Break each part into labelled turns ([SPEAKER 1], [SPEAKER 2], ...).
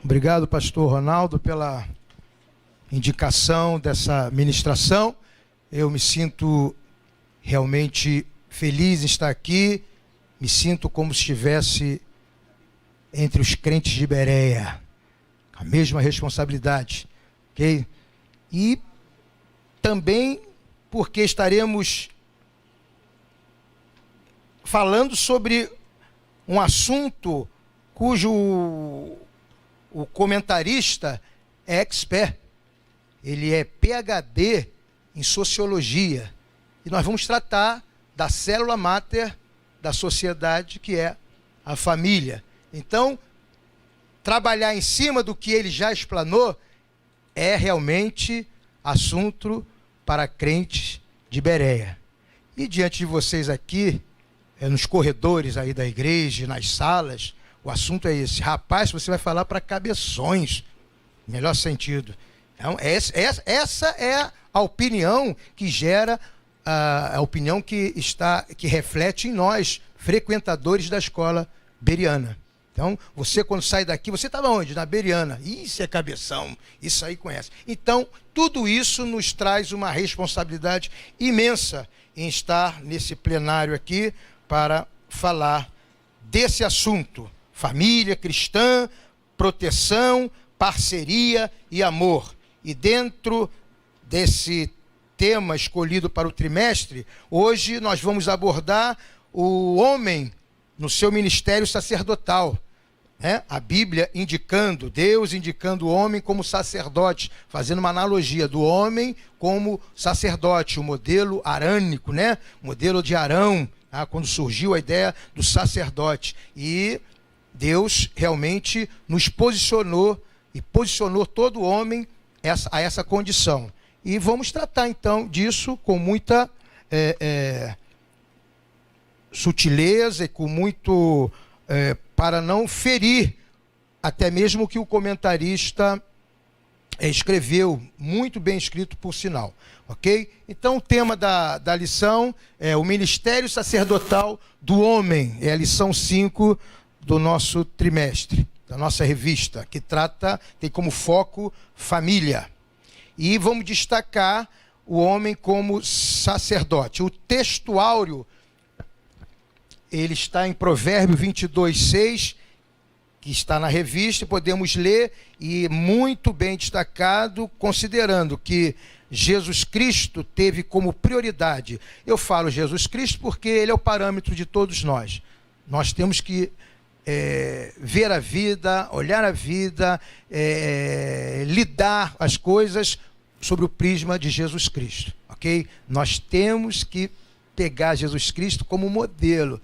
[SPEAKER 1] Obrigado, pastor Ronaldo, pela indicação dessa ministração. Eu me sinto realmente feliz em estar aqui, me sinto como se estivesse entre os crentes de Bereia, a mesma responsabilidade, ok? E também porque estaremos falando sobre um assunto cujo o comentarista é expert, ele é PhD em sociologia, e nós vamos tratar da célula máter da sociedade, que é a família. Então, trabalhar em cima do que ele já explanou é realmente assunto para crentes de Bereia. E diante de vocês aqui, nos corredores aí da igreja, nas salas, o assunto é esse. Rapaz, você vai falar para cabeções, melhor sentido. Então, essa é a opinião que gera, a opinião que reflete em nós, frequentadores da escola beriana. Então, você quando sai daqui, você estava onde? Na Beriana. Isso é cabeção, isso aí conhece. Então, tudo isso nos traz uma responsabilidade imensa em estar nesse plenário aqui para falar desse assunto. Família cristã, proteção, parceria e amor. E dentro desse tema escolhido para o trimestre, hoje nós vamos abordar o homem no seu ministério sacerdotal. A Bíblia indicando, Deus indicando o homem como sacerdote, fazendo uma analogia do homem como sacerdote, o modelo arânico, o modelo de Arão, quando surgiu a ideia do sacerdote. E Deus realmente nos posicionou e posicionou todo homem a essa condição. E vamos tratar então disso com muita sutileza e com muito... para não ferir até mesmo o que o comentarista escreveu, muito bem escrito por sinal, ok? Então o tema da lição é o ministério sacerdotal do homem, é a lição 5 do nosso trimestre, da nossa revista, que tem como foco família. E vamos destacar o homem como sacerdote. O texto áureo, ele está em Provérbios 22:6, que está na revista, podemos ler, e muito bem destacado, considerando que Jesus Cristo teve como prioridade. Eu falo Jesus Cristo porque ele é o parâmetro de todos nós. Nós temos que ver a vida, olhar a vida, lidar as coisas sobre o prisma de Jesus Cristo, ok? Nós temos que pegar Jesus Cristo como modelo,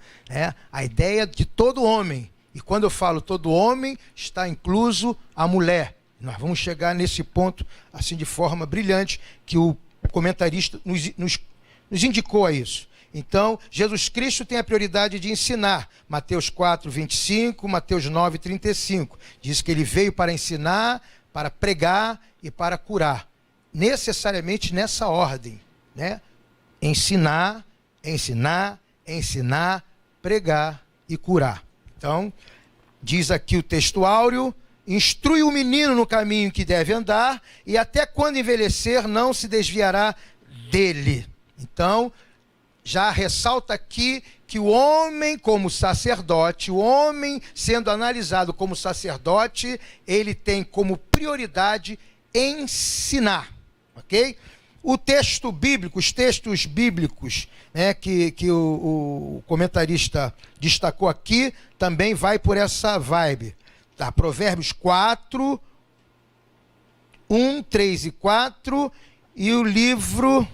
[SPEAKER 1] a ideia de todo homem. E quando eu falo todo homem, está incluso a mulher. Nós vamos chegar nesse ponto assim de forma brilhante, que o comentarista nos indicou a isso. Então, Jesus Cristo tem a prioridade de ensinar. Mateus 4:25, Mateus 9:35. Diz que ele veio para ensinar, para pregar e para curar. Necessariamente nessa ordem, Ensinar, pregar e curar. Então, diz aqui o texto áureo: instrui o menino no caminho que deve andar, e até quando envelhecer não se desviará dele. Então, já ressalta aqui que o homem como sacerdote, o homem sendo analisado como sacerdote, ele tem como prioridade ensinar, ok? O texto bíblico, os textos bíblicos que o comentarista destacou aqui, também vai por essa vibe. Tá? Provérbios 4, 1, 3 e 4, e o livro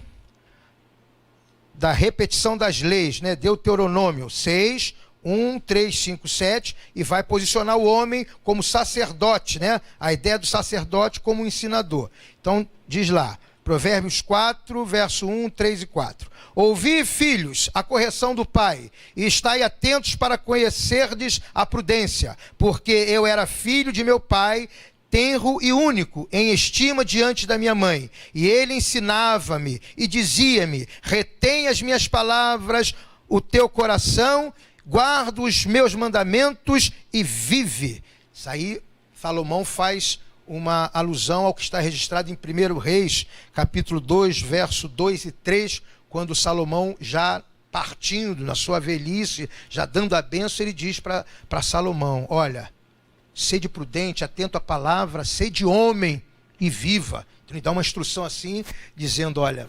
[SPEAKER 1] da repetição das leis, Deuteronômio 6, 1, 3, 5, 7, e vai posicionar o homem como sacerdote, a ideia do sacerdote como ensinador. Então, diz lá, Provérbios 4, verso 1, 3 e 4. Ouvi, filhos, a correção do pai, e estai atentos para conhecerdes a prudência, porque eu era filho de meu pai, tenro e único, em estima diante da minha mãe. E ele ensinava-me e dizia-me: retém as minhas palavras, o teu coração, guarda os meus mandamentos e vive. Isso aí Salomão faz uma alusão ao que está registrado em 1 Reis, capítulo 2, verso 2 e 3, quando Salomão, já partindo na sua velhice, já dando a bênção, ele diz para Salomão: olha, sede prudente, atento à palavra, sede homem e viva. Então ele dá uma instrução assim, dizendo: olha,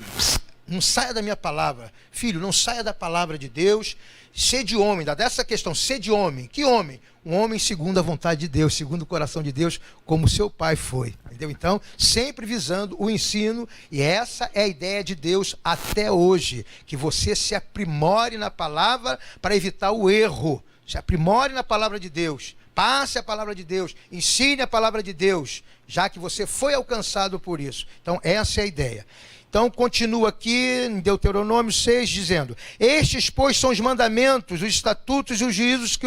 [SPEAKER 1] não saia da minha palavra, filho, não saia da palavra de Deus, sede homem, dessa questão, sede homem. Que homem? Um homem segundo a vontade de Deus, segundo o coração de Deus, como seu pai foi. Entendeu? Então, sempre visando o ensino, e essa é a ideia de Deus até hoje, que você se aprimore na palavra para evitar o erro. Se aprimore na palavra de Deus, passe a palavra de Deus, ensine a palavra de Deus, já que você foi alcançado por isso. Então, essa é a ideia. Então, continua aqui em Deuteronômio 6, dizendo: estes, pois, são os mandamentos, os estatutos e os juízos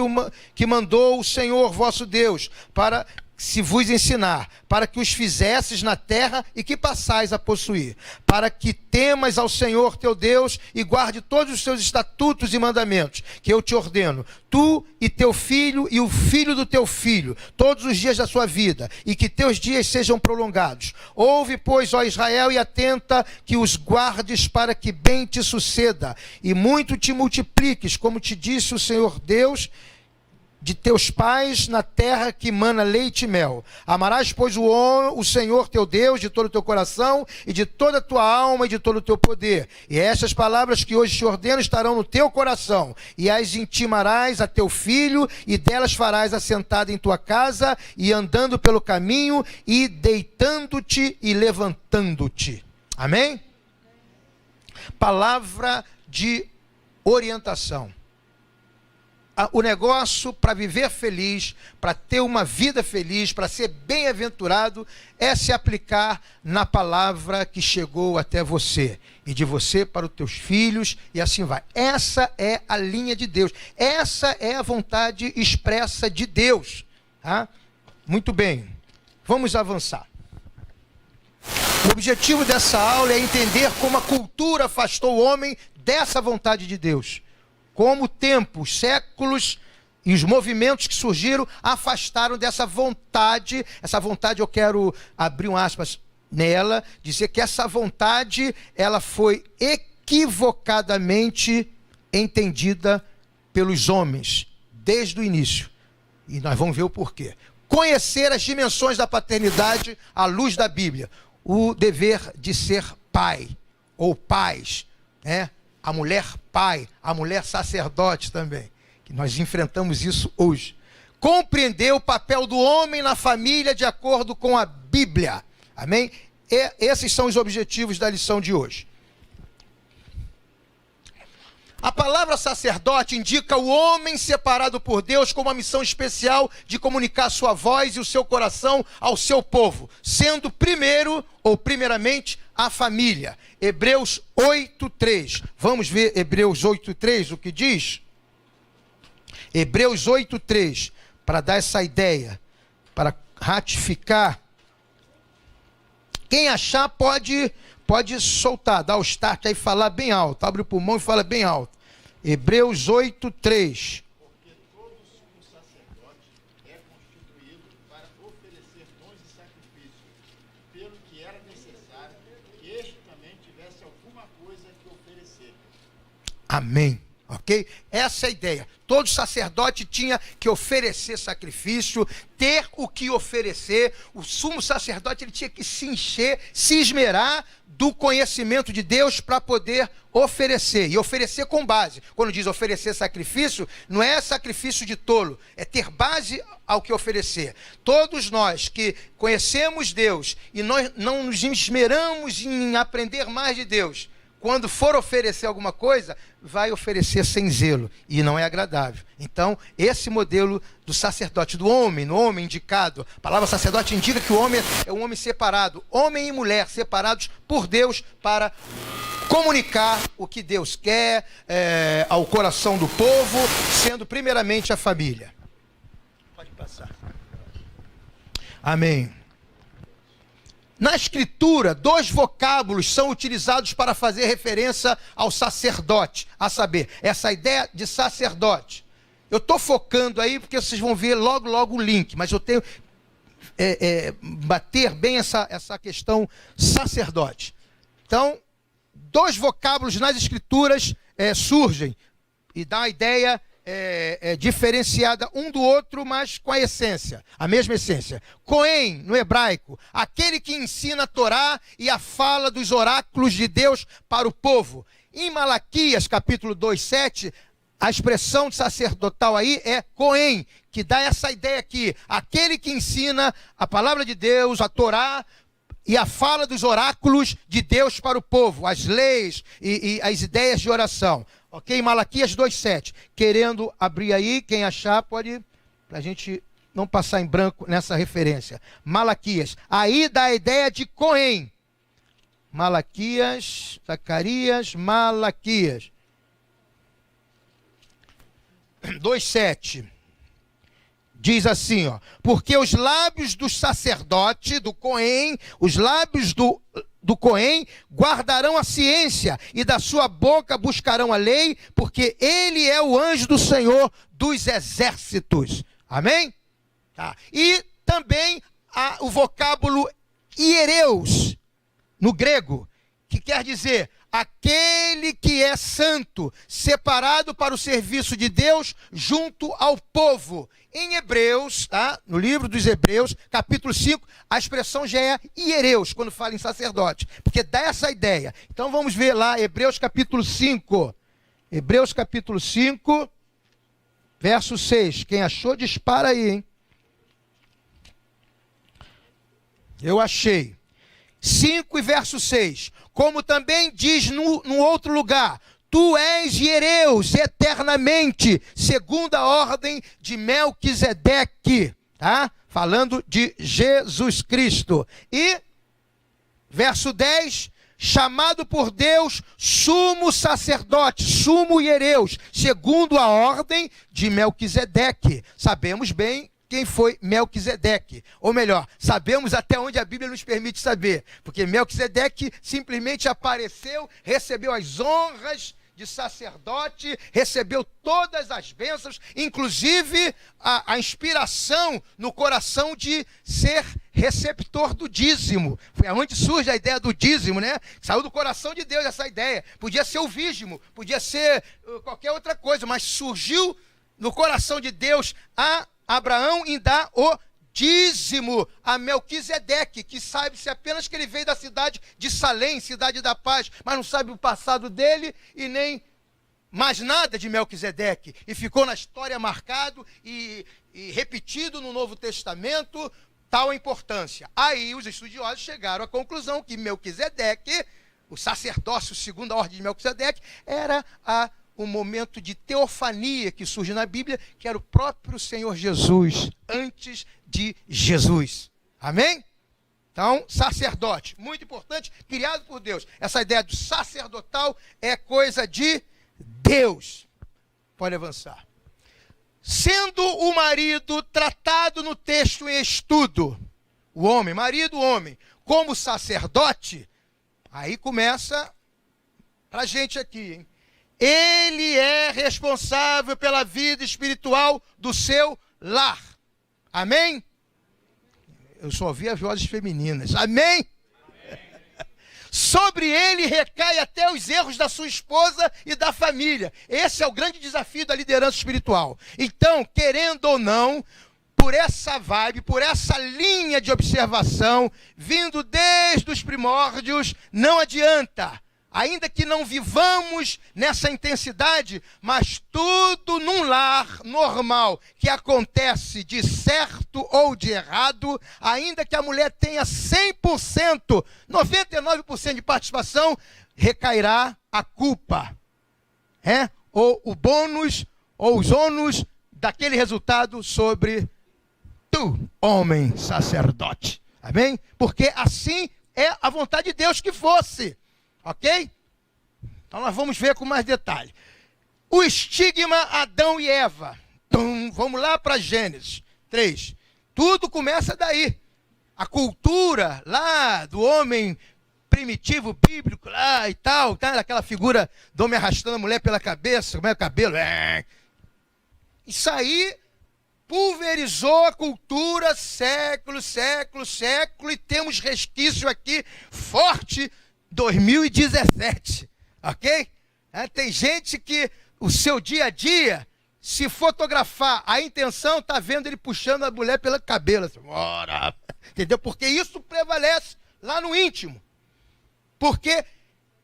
[SPEAKER 1] que mandou o Senhor vosso Deus, para se vos ensinar, para que os fizesses na terra e que passais a possuir, para que temas ao Senhor teu Deus e guarde todos os seus estatutos e mandamentos, que eu te ordeno, tu e teu filho e o filho do teu filho, todos os dias da sua vida, e que teus dias sejam prolongados. Ouve, pois, ó Israel, e atenta que os guardes, para que bem te suceda, e muito te multipliques, como te disse o Senhor Deus de teus pais, na terra que mana leite e mel. Amarás, pois, o Senhor teu Deus de todo o teu coração e de toda a tua alma e de todo o teu poder. E estas palavras que hoje te ordeno estarão no teu coração, e as intimarás a teu filho, e delas farás assentado em tua casa, e andando pelo caminho, e deitando-te e levantando-te. Amém? Palavra de orientação. O negócio para viver feliz, para ter uma vida feliz, para ser bem-aventurado, é se aplicar na palavra que chegou até você, e de você para os teus filhos, e assim vai. Essa é a linha de Deus, essa é a vontade expressa de Deus. Tá? Muito bem, vamos avançar. O objetivo dessa aula é entender como a cultura afastou o homem dessa vontade de Deus. Como o tempo, os séculos e os movimentos que surgiram afastaram dessa vontade. Essa vontade, eu quero abrir um aspas nela, dizer que essa vontade, ela foi equivocadamente entendida pelos homens, desde o início. E nós vamos ver o porquê. Conhecer as dimensões da paternidade à luz da Bíblia. O dever de ser pai, ou pais, né? A mulher pai, a mulher sacerdote também, que nós enfrentamos isso hoje. Compreender o papel do homem na família de acordo com a Bíblia. Amém? E esses são os objetivos da lição de hoje. A palavra sacerdote indica o homem separado por Deus com uma missão especial de comunicar sua voz e o seu coração ao seu povo, sendo primeiro ou primeiramente a família. Hebreus 8:3. Vamos ver Hebreus 8:3, o que diz? Hebreus 8:3, para dar essa ideia, para ratificar. Quem achar pode soltar, dar o start aí e falar bem alto. Abre o pulmão e fala bem alto. Hebreus 8:3.
[SPEAKER 2] Porque todo sumo sacerdote é constituído para oferecer dons e sacrifícios, pelo que era necessário que este também tivesse alguma coisa que oferecer.
[SPEAKER 1] Amém. Ok? Essa é a ideia. Todo sacerdote tinha que oferecer sacrifício, ter o que oferecer. O sumo sacerdote, ele tinha que se encher, se esmerar do conhecimento de Deus para poder oferecer. E oferecer com base. Quando diz oferecer sacrifício, não é sacrifício de tolo, é ter base ao que oferecer. Todos nós que conhecemos Deus e nós não nos esmeramos em aprender mais de Deus, quando for oferecer alguma coisa, vai oferecer sem zelo, e não é agradável. Então, esse modelo do sacerdote, do homem, no homem indicado, a palavra sacerdote indica que o homem é um homem separado, homem e mulher separados por Deus para comunicar o que Deus quer ao coração do povo, sendo primeiramente a família. Pode passar. Amém. Na Escritura, 2 vocábulos são utilizados para fazer referência ao sacerdote, a saber, essa ideia de sacerdote. Eu estou focando aí porque vocês vão ver logo o link, mas eu tenho bater bem essa questão sacerdote. Então, dois vocábulos nas Escrituras surgem e dá uma ideia diferenciada um do outro, mas com a essência, a mesma essência. Cohen, no hebraico, aquele que ensina a Torá e a fala dos oráculos de Deus para o povo. Em Malaquias, capítulo 2:7, a expressão sacerdotal aí é Cohen, que dá essa ideia aqui, aquele que ensina a palavra de Deus, a Torá e a fala dos oráculos de Deus para o povo, as leis e as ideias de oração. Ok? Malaquias 2:7. Querendo abrir aí, quem achar pode, para a gente não passar em branco nessa referência. Malaquias. Aí dá a ideia de Cohen. Malaquias, Zacarias, Malaquias. 2:7. Diz assim, ó, porque os lábios do sacerdote, do Cohen, os lábios do Cohen guardarão a ciência, e da sua boca buscarão a lei, porque ele é o anjo do Senhor dos exércitos. Amém? Tá. E também o vocábulo hiereus, no grego, que quer dizer aquele que é santo, separado para o serviço de Deus junto ao povo. Em Hebreus, tá? No livro dos Hebreus, capítulo 5, a expressão já é hiereus, quando fala em sacerdote, porque dá essa ideia. Então vamos ver lá, Hebreus capítulo 5. Hebreus capítulo 5, verso 6. Quem achou, dispara aí, hein? Eu achei. 5 e verso 6. Como também diz no outro lugar, tu és hiereus eternamente, segundo a ordem de Melquisedeque, tá? Falando de Jesus Cristo. E, verso 10, chamado por Deus, sumo sacerdote, sumo hiereus, segundo a ordem de Melquisedeque. Sabemos bem quem foi Melquisedeque, ou melhor, sabemos até onde a Bíblia nos permite saber, porque Melquisedeque simplesmente apareceu, recebeu as honras de sacerdote, recebeu todas as bênçãos, inclusive a inspiração no coração de ser receptor do dízimo. Foi aonde surge a ideia do dízimo, né? Saiu do coração de Deus essa ideia. Podia ser o dízimo, podia ser qualquer outra coisa, mas surgiu no coração de Deus a Abraão em dar o dízimo a Melquisedeque, que sabe-se apenas que ele veio da cidade de Salém, cidade da paz, mas não sabe o passado dele e nem mais nada de Melquisedeque. E ficou na história marcado e repetido no Novo Testamento tal importância. Aí os estudiosos chegaram à conclusão que Melquisedeque, o sacerdócio segundo a ordem de Melquisedeque, era um momento de teofania que surge na Bíblia, que era o próprio Senhor Jesus, antes de Jesus. Amém? Então, sacerdote, muito importante, criado por Deus. Essa ideia do sacerdotal é coisa de Deus. Pode avançar. Sendo o marido tratado no texto em estudo, o homem, marido, homem, como sacerdote, aí começa pra gente aqui, hein? Ele é responsável pela vida espiritual do seu lar. Amém? Eu só ouvi as vozes femininas. Amém? Sobre ele recai até os erros da sua esposa e da família. Esse é o grande desafio da liderança espiritual. Então, querendo ou não, por essa vibe, por essa linha de observação, vindo desde os primórdios, não adianta. Ainda que não vivamos nessa intensidade, mas tudo num lar normal que acontece de certo ou de errado, ainda que a mulher tenha 100%, 99% de participação, recairá a culpa, ou o bônus, ou os ônus daquele resultado sobre tu, homem sacerdote. Amém? Porque assim é a vontade de Deus que fosse. Ok? Então nós vamos ver com mais detalhe. O estigma Adão e Eva. Então, vamos lá para Gênesis 3. Tudo começa daí. A cultura lá do homem primitivo, bíblico lá e tal, tá? Aquela figura do homem arrastando a mulher pela cabeça, como é o cabelo. Isso aí pulverizou a cultura século, e temos resquício aqui forte 2017, ok? Tem gente que o seu dia a dia, se fotografar, a intenção está vendo ele puxando a mulher pelo cabelo, assim, ora, entendeu? Porque isso prevalece lá no íntimo, porque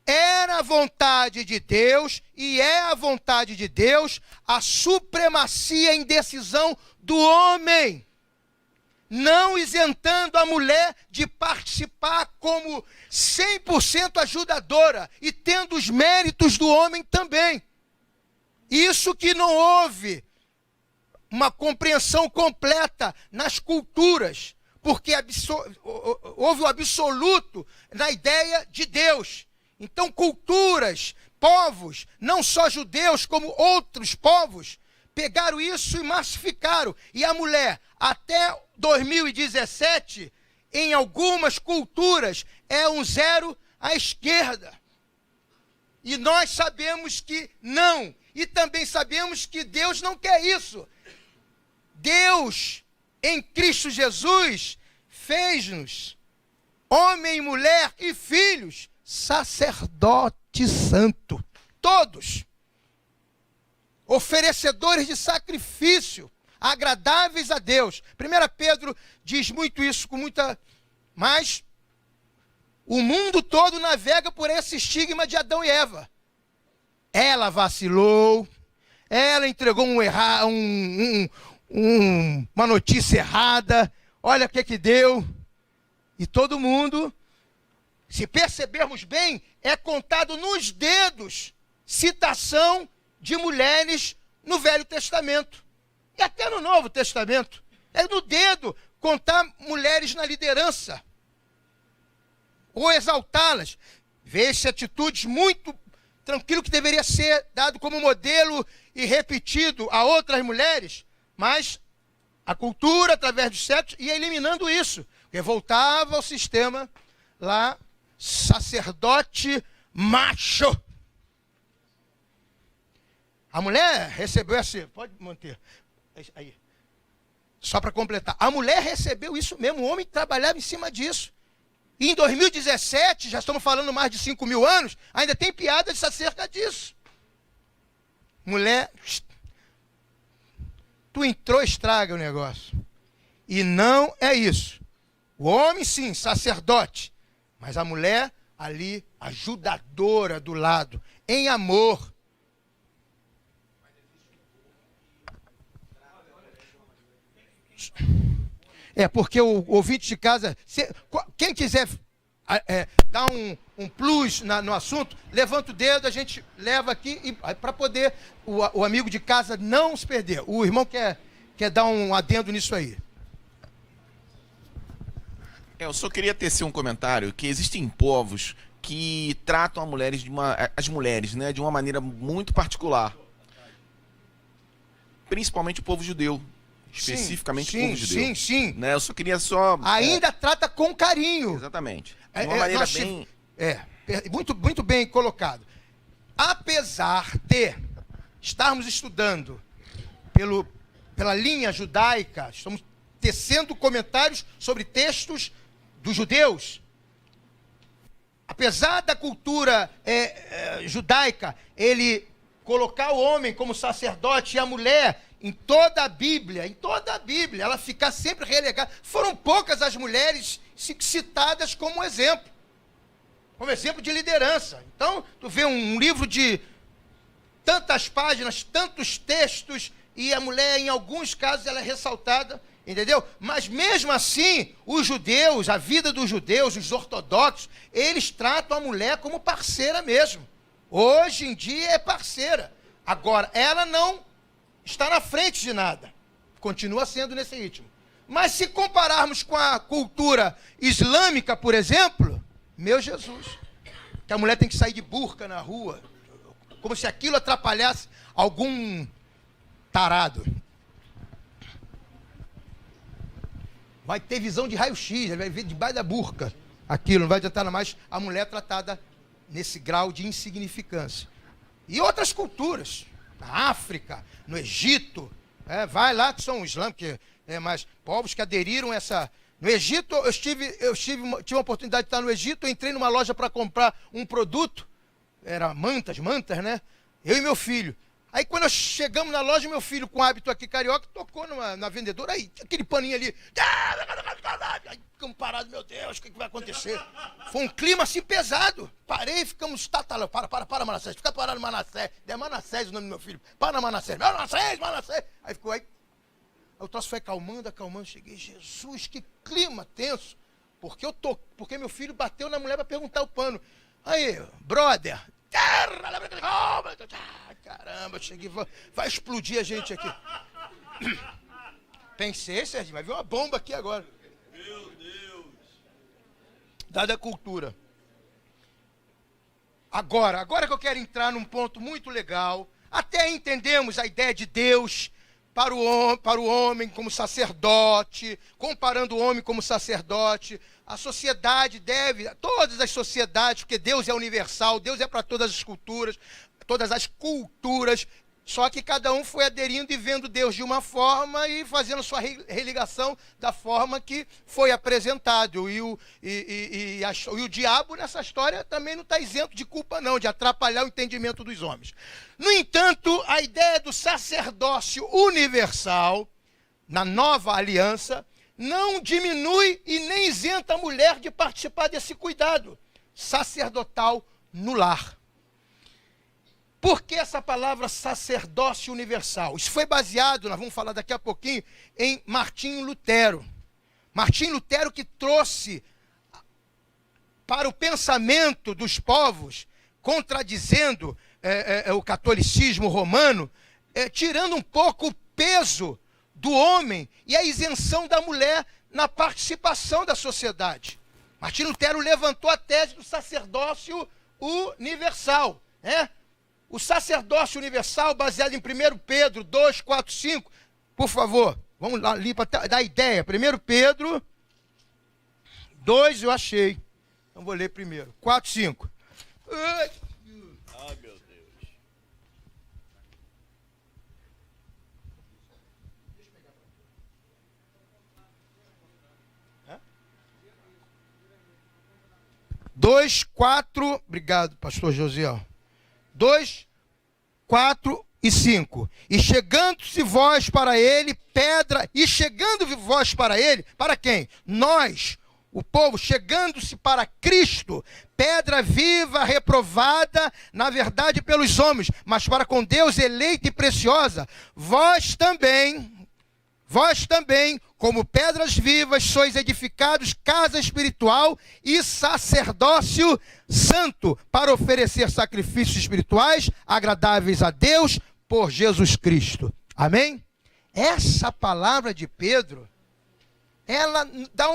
[SPEAKER 1] era a vontade de Deus e é a vontade de Deus a supremacia em decisão do homem, não isentando a mulher de participar como 100% ajudadora e tendo os méritos do homem também. Isso que não houve uma compreensão completa nas culturas, porque houve o absoluto na ideia de Deus. Então, culturas, povos, não só judeus, como outros povos, pegaram isso e massificaram. E a mulher, até 2017, em algumas culturas, é um zero à esquerda. E nós sabemos que não. E também sabemos que Deus não quer isso. Deus, em Cristo Jesus, fez-nos homem, mulher e filhos, sacerdote santo, todos, oferecedores de sacrifício, agradáveis a Deus. 1 Pedro diz muito isso, mas o mundo todo navega por esse estigma de Adão e Eva. Ela vacilou, ela entregou uma notícia errada, olha o que deu, e todo mundo, se percebermos bem, é contado nos dedos citação de mulheres no Velho Testamento. E até no Novo Testamento. É no dedo contar mulheres na liderança. Ou exaltá-las. Vê-se atitudes muito tranquilo que deveria ser dado como modelo e repetido a outras mulheres. Mas a cultura, através dos séculos, ia eliminando isso. Porque voltava ao sistema lá, sacerdote macho. A mulher recebeu esse... Pode manter. Aí. Só para completar. A mulher recebeu isso mesmo. O homem trabalhava em cima disso. E em 2017, já estamos falando mais de 5.000 anos, ainda tem piadas acerca disso. Mulher, tu entrou, estraga o negócio. E não é isso. O homem, sim, sacerdote. Mas a mulher, ali, ajudadora do lado, em amor. É porque o ouvinte de casa, quem quiser dar um plus no assunto, levanta o dedo, a gente leva aqui para poder o amigo de casa não se perder. O irmão quer dar um adendo nisso aí.
[SPEAKER 3] Eu só queria tecer um comentário, que existem povos que tratam as mulheres, né, de uma maneira muito particular. Principalmente o povo judeu. Especificamente o povo judeu.
[SPEAKER 1] Sim.
[SPEAKER 3] Né, eu só queria
[SPEAKER 1] ainda trata com carinho.
[SPEAKER 3] Exatamente. De uma maneira bem...
[SPEAKER 1] muito bem colocado. Apesar de estarmos estudando pela linha judaica, estamos tecendo comentários sobre textos dos judeus. Apesar da cultura judaica, ele colocar o homem como sacerdote e a mulher em toda a Bíblia, ela ficar sempre relegada. Foram poucas as mulheres citadas como exemplo de liderança. Então, tu vê um livro de tantas páginas, tantos textos, e a mulher, em alguns casos, ela é ressaltada, entendeu? Mas mesmo assim, os judeus, a vida dos judeus, os ortodoxos, eles tratam a mulher como parceira mesmo. Hoje em dia é parceira. Agora, ela não está na frente de nada. Continua sendo nesse ritmo. Mas se compararmos com a cultura islâmica, por exemplo, meu Jesus, que a mulher tem que sair de burca na rua, como se aquilo atrapalhasse algum tarado. Vai ter visão de raio-x, ele vai ver debaixo da burca. Aquilo, não vai adiantar mais a mulher tratada nesse grau de insignificância. E outras culturas, na África, no Egito, Vai lá que são islâmicos, mas povos que aderiram a essa... No Egito, tive uma oportunidade de estar no Egito, eu entrei numa loja para comprar um produto, era mantas, né? Eu e meu filho. Aí quando nós chegamos na loja, meu filho, com hábito aqui carioca, tocou na vendedora, aí aquele paninho ali. Aí ficamos parados, meu Deus, o que vai acontecer? Foi um clima assim pesado. Parei e ficamos, para, Manassés, fica parado, Manassés. É Manassés o nome do meu filho. Para, Manassés. Aí ficou aí. O troço foi acalmando. Cheguei, Jesus, que clima tenso. Porque meu filho bateu na mulher para perguntar o pano. Aí, brother. Caramba, cheguei, vai explodir a gente aqui. Pensei, Serginho, vai vir uma bomba aqui agora.
[SPEAKER 2] Meu Deus.
[SPEAKER 1] Dada a cultura. Agora que eu quero entrar num ponto muito legal, até entendemos a ideia de Deus para o homem como sacerdote, comparando o homem como sacerdote. A sociedade todas as sociedades, porque Deus é universal, Deus é para todas as culturas, só que cada um foi aderindo e vendo Deus de uma forma e fazendo sua religação da forma que foi apresentado. E o diabo nessa história também não está isento de culpa não, de atrapalhar o entendimento dos homens. No entanto, a ideia do sacerdócio universal, na nova aliança, não diminui e nem isenta a mulher de participar desse cuidado sacerdotal no lar. Por que essa palavra sacerdócio universal? Isso foi baseado, nós vamos falar daqui a pouquinho, em Martinho Lutero. Martinho Lutero que trouxe para o pensamento dos povos, contradizendo o catolicismo romano, tirando um pouco o peso do homem e a isenção da mulher na participação da sociedade. Martinho Lutero levantou a tese do sacerdócio universal, né? O sacerdócio universal, baseado em 1 Pedro 2, 4, 5, por favor, vamos lá ali para dar ideia. 1 Pedro 2, eu achei. Então vou ler primeiro. 4, 5.
[SPEAKER 2] Ai, meu Deus.
[SPEAKER 1] 2, 4, obrigado, pastor Josiel. 2, 4 e 5. E chegando-se vós para ele, para quem? Nós, o povo, chegando-se para Cristo, pedra viva, reprovada, na verdade pelos homens, mas para com Deus eleita e preciosa, vós também, como pedras vivas, sois edificados casa espiritual e sacerdócio santo, para oferecer sacrifícios espirituais agradáveis a Deus por Jesus Cristo. Amém? Essa palavra de Pedro, ela dá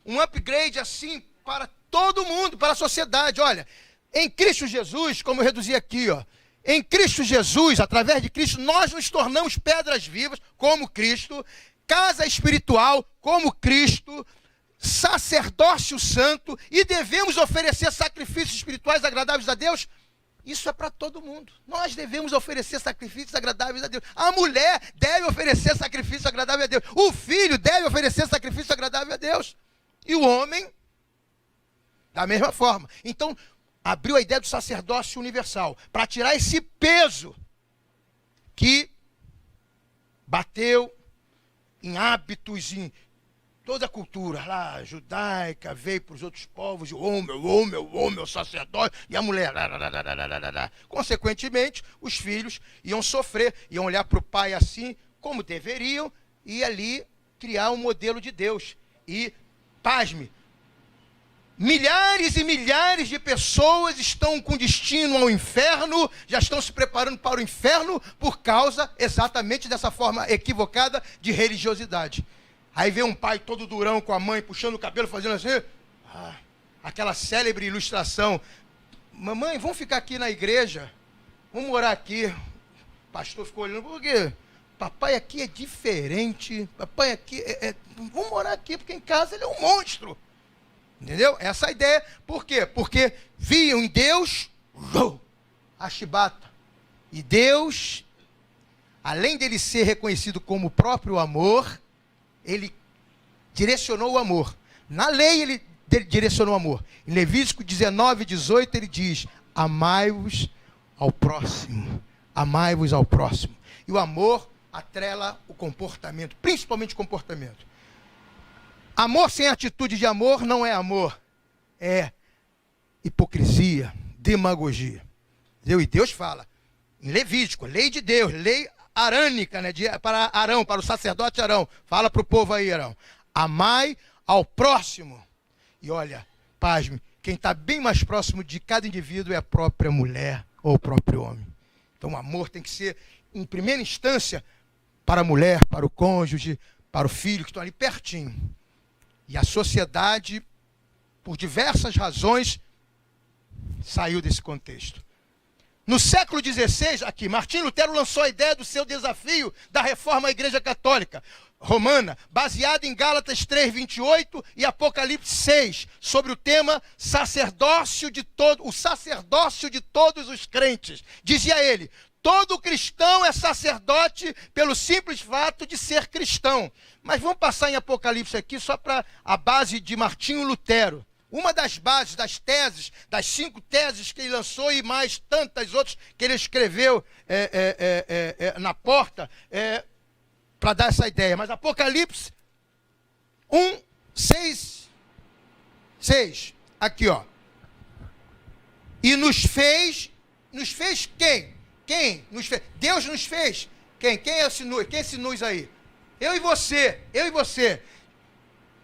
[SPEAKER 1] um upgrade assim para todo mundo, para a sociedade. Olha, em Cristo Jesus, como eu reduzi aqui, em Cristo Jesus, através de Cristo, nós nos tornamos pedras vivas, como Cristo, casa espiritual, como Cristo, sacerdócio santo, e devemos oferecer sacrifícios espirituais agradáveis a Deus. Isso é para todo mundo. Nós devemos oferecer sacrifícios agradáveis a Deus. A mulher deve oferecer sacrifício agradável a Deus. O filho deve oferecer sacrifício agradável a Deus. E o homem, da mesma forma. Então, abriu a ideia do sacerdócio universal, para tirar esse peso que bateu em hábitos, em toda a cultura lá, judaica, veio para os outros povos, o homem, o sacerdote, e a mulher. Consequentemente, os filhos iam sofrer, iam olhar para o pai assim, como deveriam, e ali criar um modelo de Deus. E, pasme, milhares e milhares de pessoas estão com destino ao inferno, já estão se preparando para o inferno por causa exatamente dessa forma equivocada de religiosidade. Aí vem um pai todo durão com a mãe puxando o cabelo, fazendo assim, aquela célebre ilustração. Mamãe, vamos ficar aqui na igreja, vamos morar aqui. O pastor ficou olhando, por quê? Papai aqui é diferente, papai aqui vamos morar aqui, porque em casa ele é um monstro. Entendeu? Essa é a ideia. Por quê? Porque viam em Deus a chibata. E Deus além dele ser reconhecido como o próprio amor, ele direcionou o amor. Na lei ele direcionou o amor. Em Levítico 19, 18 ele diz: amai-vos ao próximo. Amai-vos ao próximo. E o amor atrela o comportamento, principalmente o comportamento. Amor sem atitude de amor não é amor. É hipocrisia, demagogia. Entendeu? E Deus fala, em Levítico, lei de Deus, lei arânica, né, para Arão, para o sacerdote Arão. Fala para o povo aí, Arão. Amai ao próximo. E olha, pasme, quem está bem mais próximo de cada indivíduo é a própria mulher ou o próprio homem. Então o amor tem que ser, em primeira instância, para a mulher, para o cônjuge, para o filho, que estão ali pertinho. E a sociedade, por diversas razões, saiu desse contexto. No século XVI, aqui, Martinho Lutero lançou a ideia do seu desafio da reforma à Igreja Católica Romana, baseado em Gálatas 3:28 e Apocalipse 6, sobre o tema sacerdócio o sacerdócio de todos os crentes. Dizia ele: todo cristão é sacerdote pelo simples fato de ser cristão. Mas vamos passar em Apocalipse aqui só para a base de Martinho Lutero. Uma das bases, das teses, das 5 teses que ele lançou e mais tantas outras que ele escreveu na porta, para dar essa ideia. Mas Apocalipse 6, aqui ó. E nos fez quem? Quem nos fez? Deus nos fez. Quem? Quem é esse nus? Quem é esse nus aí? Eu e você.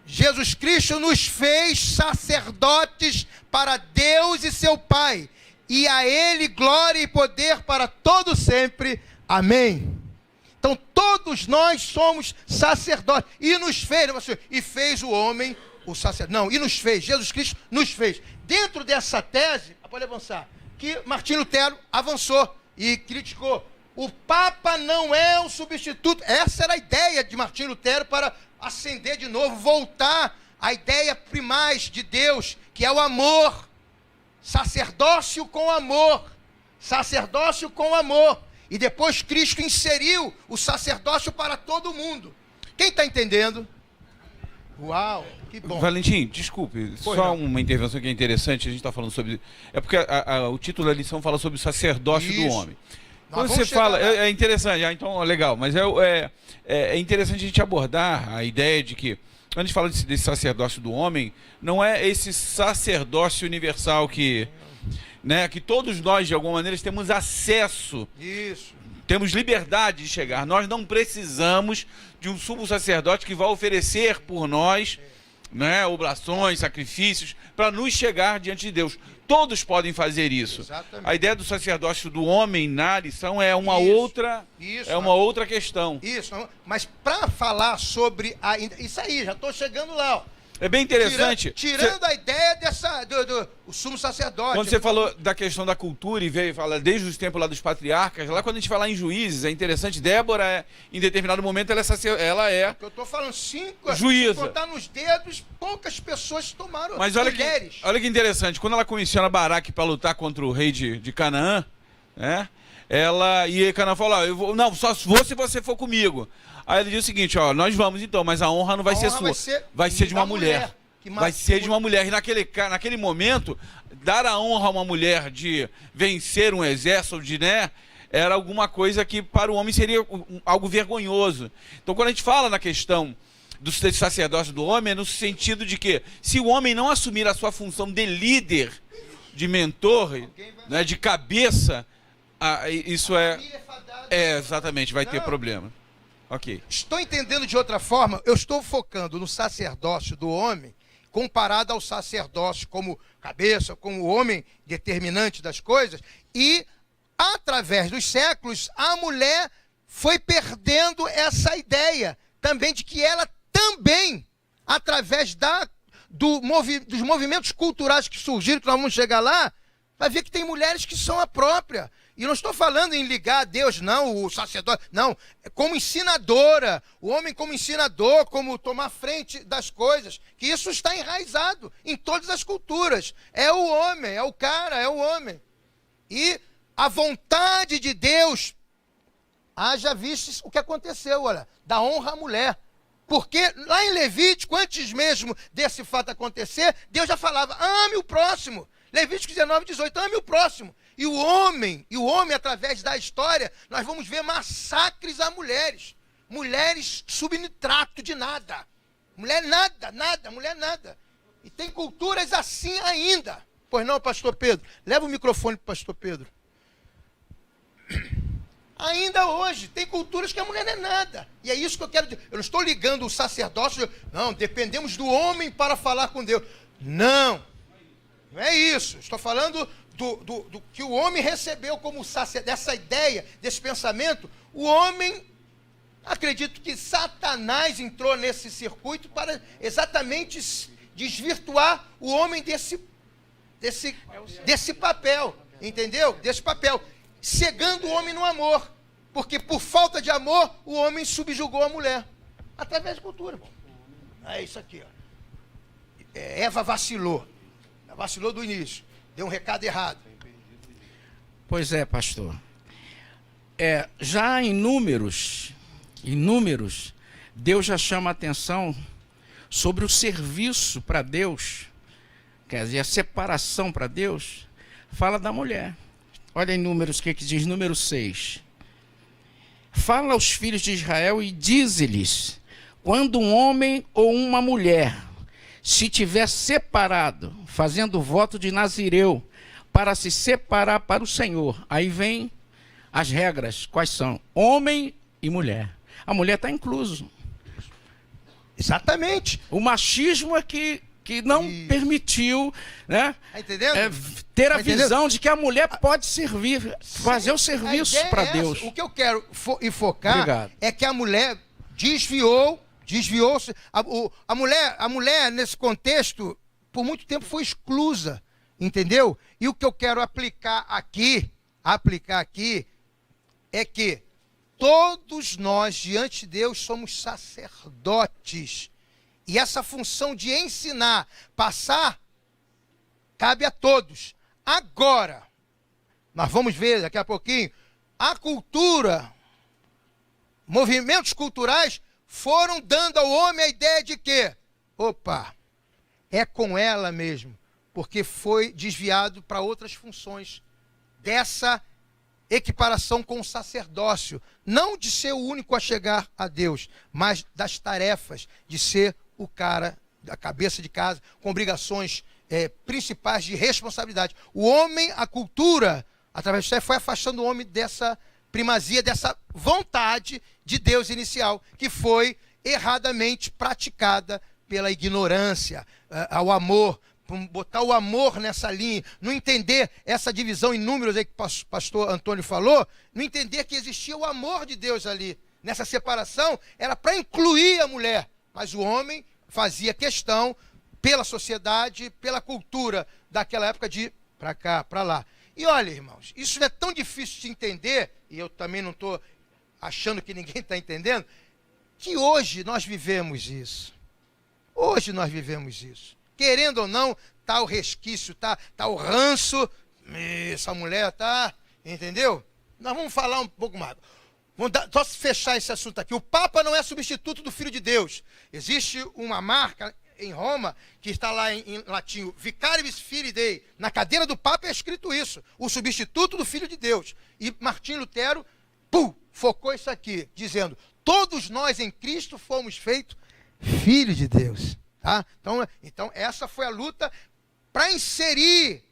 [SPEAKER 1] Jesus Cristo nos fez sacerdotes para Deus e seu Pai, e a Ele glória e poder para todo sempre. Amém. Então todos nós somos sacerdotes, e nos fez, e fez o homem o sacerdote. Não, e nos fez, Jesus Cristo nos fez. Dentro dessa tese, pode avançar, que Martinho Lutero avançou e criticou. O Papa não é um substituto. Essa era a ideia de Martinho Lutero para acender de novo, voltar à ideia primaz de Deus, que é o amor. Sacerdócio com amor. Sacerdócio com amor. E depois Cristo inseriu o sacerdócio para todo mundo. Quem está entendendo? Uau, que bom.
[SPEAKER 4] Valentim, desculpe,
[SPEAKER 1] Pois
[SPEAKER 4] só
[SPEAKER 1] não.
[SPEAKER 4] uma intervenção que é interessante, a gente está falando sobre... É porque o título da lição fala sobre o sacerdócio do
[SPEAKER 1] Isso.
[SPEAKER 4] homem.
[SPEAKER 1] Nós
[SPEAKER 4] Quando
[SPEAKER 1] vamos
[SPEAKER 4] você fala,
[SPEAKER 1] chegar lá.
[SPEAKER 4] é interessante, então legal, mas é interessante a gente abordar a ideia de que, quando a gente fala desse sacerdócio do homem, não é esse sacerdócio universal que todos nós, de alguma maneira, temos acesso,
[SPEAKER 1] Isso.
[SPEAKER 4] temos liberdade de chegar. Nós não precisamos de um sumo sacerdote que vai oferecer por nós, oblações, sacrifícios, para nos chegar diante de Deus. Todos podem fazer isso.
[SPEAKER 1] Exatamente.
[SPEAKER 4] A ideia do sacerdócio do homem na lição é uma
[SPEAKER 1] Isso.
[SPEAKER 4] outra questão.
[SPEAKER 1] Isso, mas para falar sobre isso aí, já estou chegando lá, ó.
[SPEAKER 4] É bem interessante.
[SPEAKER 1] Tirando a ideia o sumo sacerdote.
[SPEAKER 4] Quando você falou da questão da cultura e veio falar desde os tempos lá dos patriarcas, lá quando a gente fala em juízes, é interessante, Débora, em determinado momento, ela é
[SPEAKER 1] Eu estou falando 5,
[SPEAKER 4] juíza.
[SPEAKER 1] se contar nos dedos, poucas pessoas tomaram.
[SPEAKER 4] Mas olha que interessante, quando ela comissiona Baraque para lutar contra o rei de Canaã, e Canaã falou, não, só vou se você for comigo. Aí ele diz o seguinte, nós vamos então, mas a honra não vai ser sua, vai ser de uma mulher. Vai ser de uma mulher. E naquele momento, dar a honra a uma mulher de vencer um exército, era alguma coisa que para o homem seria algo vergonhoso. Então quando a gente fala na questão do sacerdócio do homem, é no sentido de que, se o homem não assumir a sua função de líder, de mentor, de cabeça, isso exatamente, vai ter problema. Ok.
[SPEAKER 1] Estou entendendo de outra forma, eu estou focando no sacerdócio do homem, comparado ao sacerdócio como cabeça, como homem determinante das coisas, e através dos séculos, a mulher foi perdendo essa ideia também de que ela também, através dos movimentos culturais que surgiram, que nós vamos chegar lá, vai ver que tem mulheres que são a própria. E não estou falando em ligar a Deus, não, o sacerdote, não. Como ensinadora, o homem como ensinador, como tomar frente das coisas, que isso está enraizado em todas as culturas. É o homem, é o cara, é o homem. E a vontade de Deus, Haja vistes o que aconteceu, olha, da honra à mulher. Porque lá em Levítico, antes mesmo desse fato acontecer, Deus já falava, ame o próximo. Levítico 19, 18, ame o próximo. E o homem, através da história, nós vamos ver massacres a mulheres. Mulheres subnitrato de nada. Mulher nada, mulher nada. E tem culturas assim ainda. Pois não, pastor Pedro? Leva o microfone para o pastor Pedro. Ainda hoje, tem culturas que a mulher não é nada. E é isso que eu quero dizer. Eu não estou ligando o sacerdócio, não, dependemos do homem para falar com Deus. Não é isso. Estou falando do que o homem recebeu como sacerdócio, dessa ideia, desse pensamento. O homem, acredito que Satanás entrou nesse circuito para exatamente desvirtuar o homem desse papel, entendeu? Desse papel. Cegando o homem no amor, porque por falta de amor, o homem subjugou a mulher, através da cultura. É isso aqui, ó. Eva vacilou do início, deu um recado errado.
[SPEAKER 5] Pois é, pastor. Já em números, Deus já chama a atenção sobre o serviço para Deus, quer dizer, a separação para Deus, fala da mulher. Olha em Números, o que diz? Número 6. Fala aos filhos de Israel e dize-lhes, quando um homem ou uma mulher se tiver separado, fazendo voto de Nazireu, para se separar para o Senhor, aí vem as regras, quais são? Homem e mulher. A mulher está incluso.
[SPEAKER 1] Exatamente.
[SPEAKER 5] O machismo é que não permitiu, né, ter a visão de que a mulher pode servir, fazer o serviço para Deus.
[SPEAKER 1] O que eu quero focar é que a mulher desviou-se. A mulher, nesse contexto, por muito tempo foi exclusa, entendeu? E o que eu quero aplicar aqui é que todos nós, diante de Deus, somos sacerdotes. E essa função de ensinar, passar, cabe a todos. Agora, nós vamos ver daqui a pouquinho, a cultura, movimentos culturais foram dando ao homem a ideia de que, é com ela mesmo, porque foi desviado para outras funções dessa equiparação com o sacerdócio, não de ser o único a chegar a Deus, mas das tarefas de ser o cara da cabeça de casa, com obrigações principais de responsabilidade. O homem, a cultura, através disso, foi afastando o homem dessa primazia, dessa vontade de Deus inicial, que foi erradamente praticada pela ignorância, ao amor, botar o amor nessa linha, não entender essa divisão em números aí que o pastor Antônio falou, não entender que existia o amor de Deus ali. Nessa separação, era para incluir a mulher, mas o homem fazia questão, pela sociedade, pela cultura daquela época, de ir para cá, para lá. E olha, irmãos, isso não é tão difícil de entender, e eu também não estou achando que ninguém está entendendo, que hoje nós vivemos isso. Hoje nós vivemos isso. Querendo ou não, está o resquício, está o ranço, essa mulher está, entendeu? Nós vamos falar um pouco mais. Só fechar esse assunto aqui. O Papa não é substituto do Filho de Deus. Existe uma marca em Roma, que está lá em latim, Vicarius Filii Dei. Na cadeira do Papa é escrito isso, o substituto do Filho de Deus. E Martim Lutero, focou isso aqui, dizendo, todos nós em Cristo fomos feitos filhos de Deus. Tá? Então essa foi a luta para inserir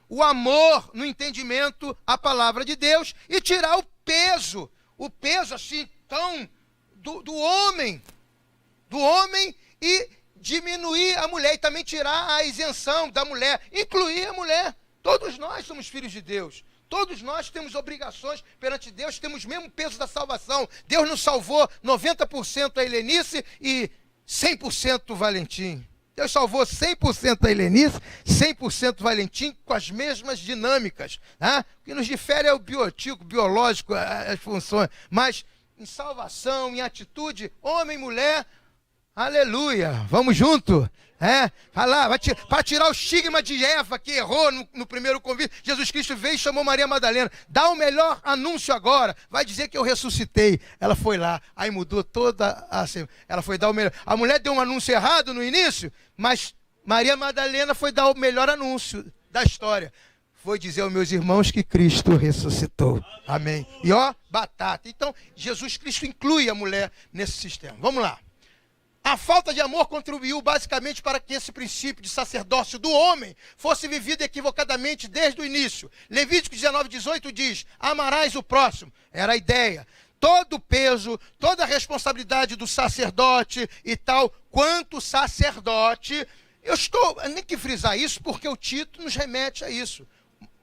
[SPEAKER 1] o amor no entendimento, a palavra de Deus, e tirar o peso assim, tão do homem, e diminuir a mulher, e também tirar a isenção da mulher, incluir a mulher. Todos nós somos filhos de Deus. Todos nós temos obrigações perante Deus, temos o mesmo peso da salvação. Deus nos salvou 90% a Helenice e 100% o Valentim. Deus salvou 100% a Helenice, 100% o Valentim, com as mesmas dinâmicas. Né? O que nos difere é o biotipo, biológico, as funções. Mas em salvação, em atitude, homem e mulher, aleluia. Vamos junto? Vai lá, para tirar o estigma de Eva, que errou no primeiro convite. Jesus Cristo veio e chamou Maria Madalena. Dá o melhor anúncio agora. Vai dizer que eu ressuscitei. Ela foi lá, aí mudou toda a... Ela foi dar o melhor. A mulher deu um anúncio errado no início, mas Maria Madalena foi dar o melhor anúncio da história. Foi dizer aos meus irmãos que Cristo ressuscitou. Amém. E batata. Então, Jesus Cristo inclui a mulher nesse sistema. Vamos lá. A falta de amor contribuiu basicamente para que esse princípio de sacerdócio do homem fosse vivido equivocadamente desde o início. Levítico 19:18 diz: amarás o próximo. Era a ideia. Todo o peso, toda a responsabilidade do sacerdote e tal, quanto sacerdote. Eu nem que frisar isso porque o título nos remete a isso.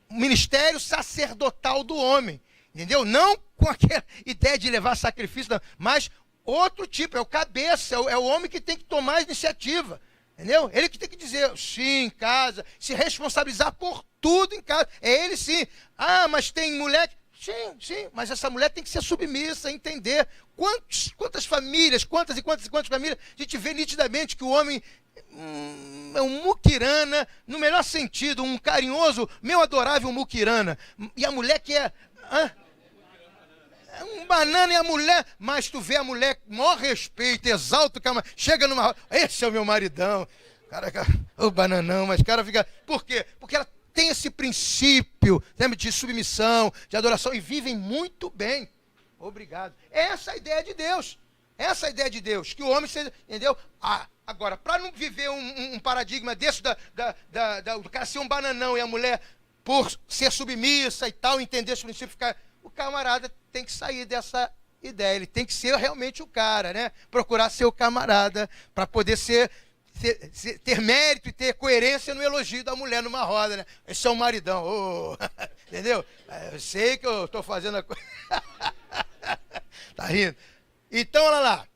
[SPEAKER 1] O ministério sacerdotal do homem. Entendeu? Não com aquela ideia de levar sacrifício, não, mas outro tipo, é o cabeça, é o homem que tem que tomar a iniciativa, entendeu? Ele que tem que dizer sim em casa, se responsabilizar por tudo em casa, é ele sim. Mas tem mulher, sim, mas essa mulher tem que ser submissa, entender quantas famílias, quantas famílias, a gente vê nitidamente que o homem é um muquirana, no melhor sentido, um carinhoso, meu adorável muquirana, e a mulher que é um banana e a mulher, mas tu vê a mulher com maior respeito, exalta o cara, chega numa... Esse é o meu maridão. Cara, o bananão, mas o cara fica... Por quê? Porque ela tem esse princípio, lembra, de submissão, de adoração, e vivem muito bem. Obrigado. Essa é a ideia de Deus. Essa é a ideia de Deus, que o homem seja... Entendeu? Agora, para não viver um paradigma desse, do cara ser um bananão e a mulher, por ser submissa e tal, entender esse princípio, ficar... O camarada tem que sair dessa ideia, ele tem que ser realmente o cara, né? Procurar ser o camarada, para poder ter mérito e ter coerência no elogio da mulher numa roda, né? Esse é um maridão, entendeu? Eu sei que eu estou fazendo a coisa. Tá rindo? Então, olha lá,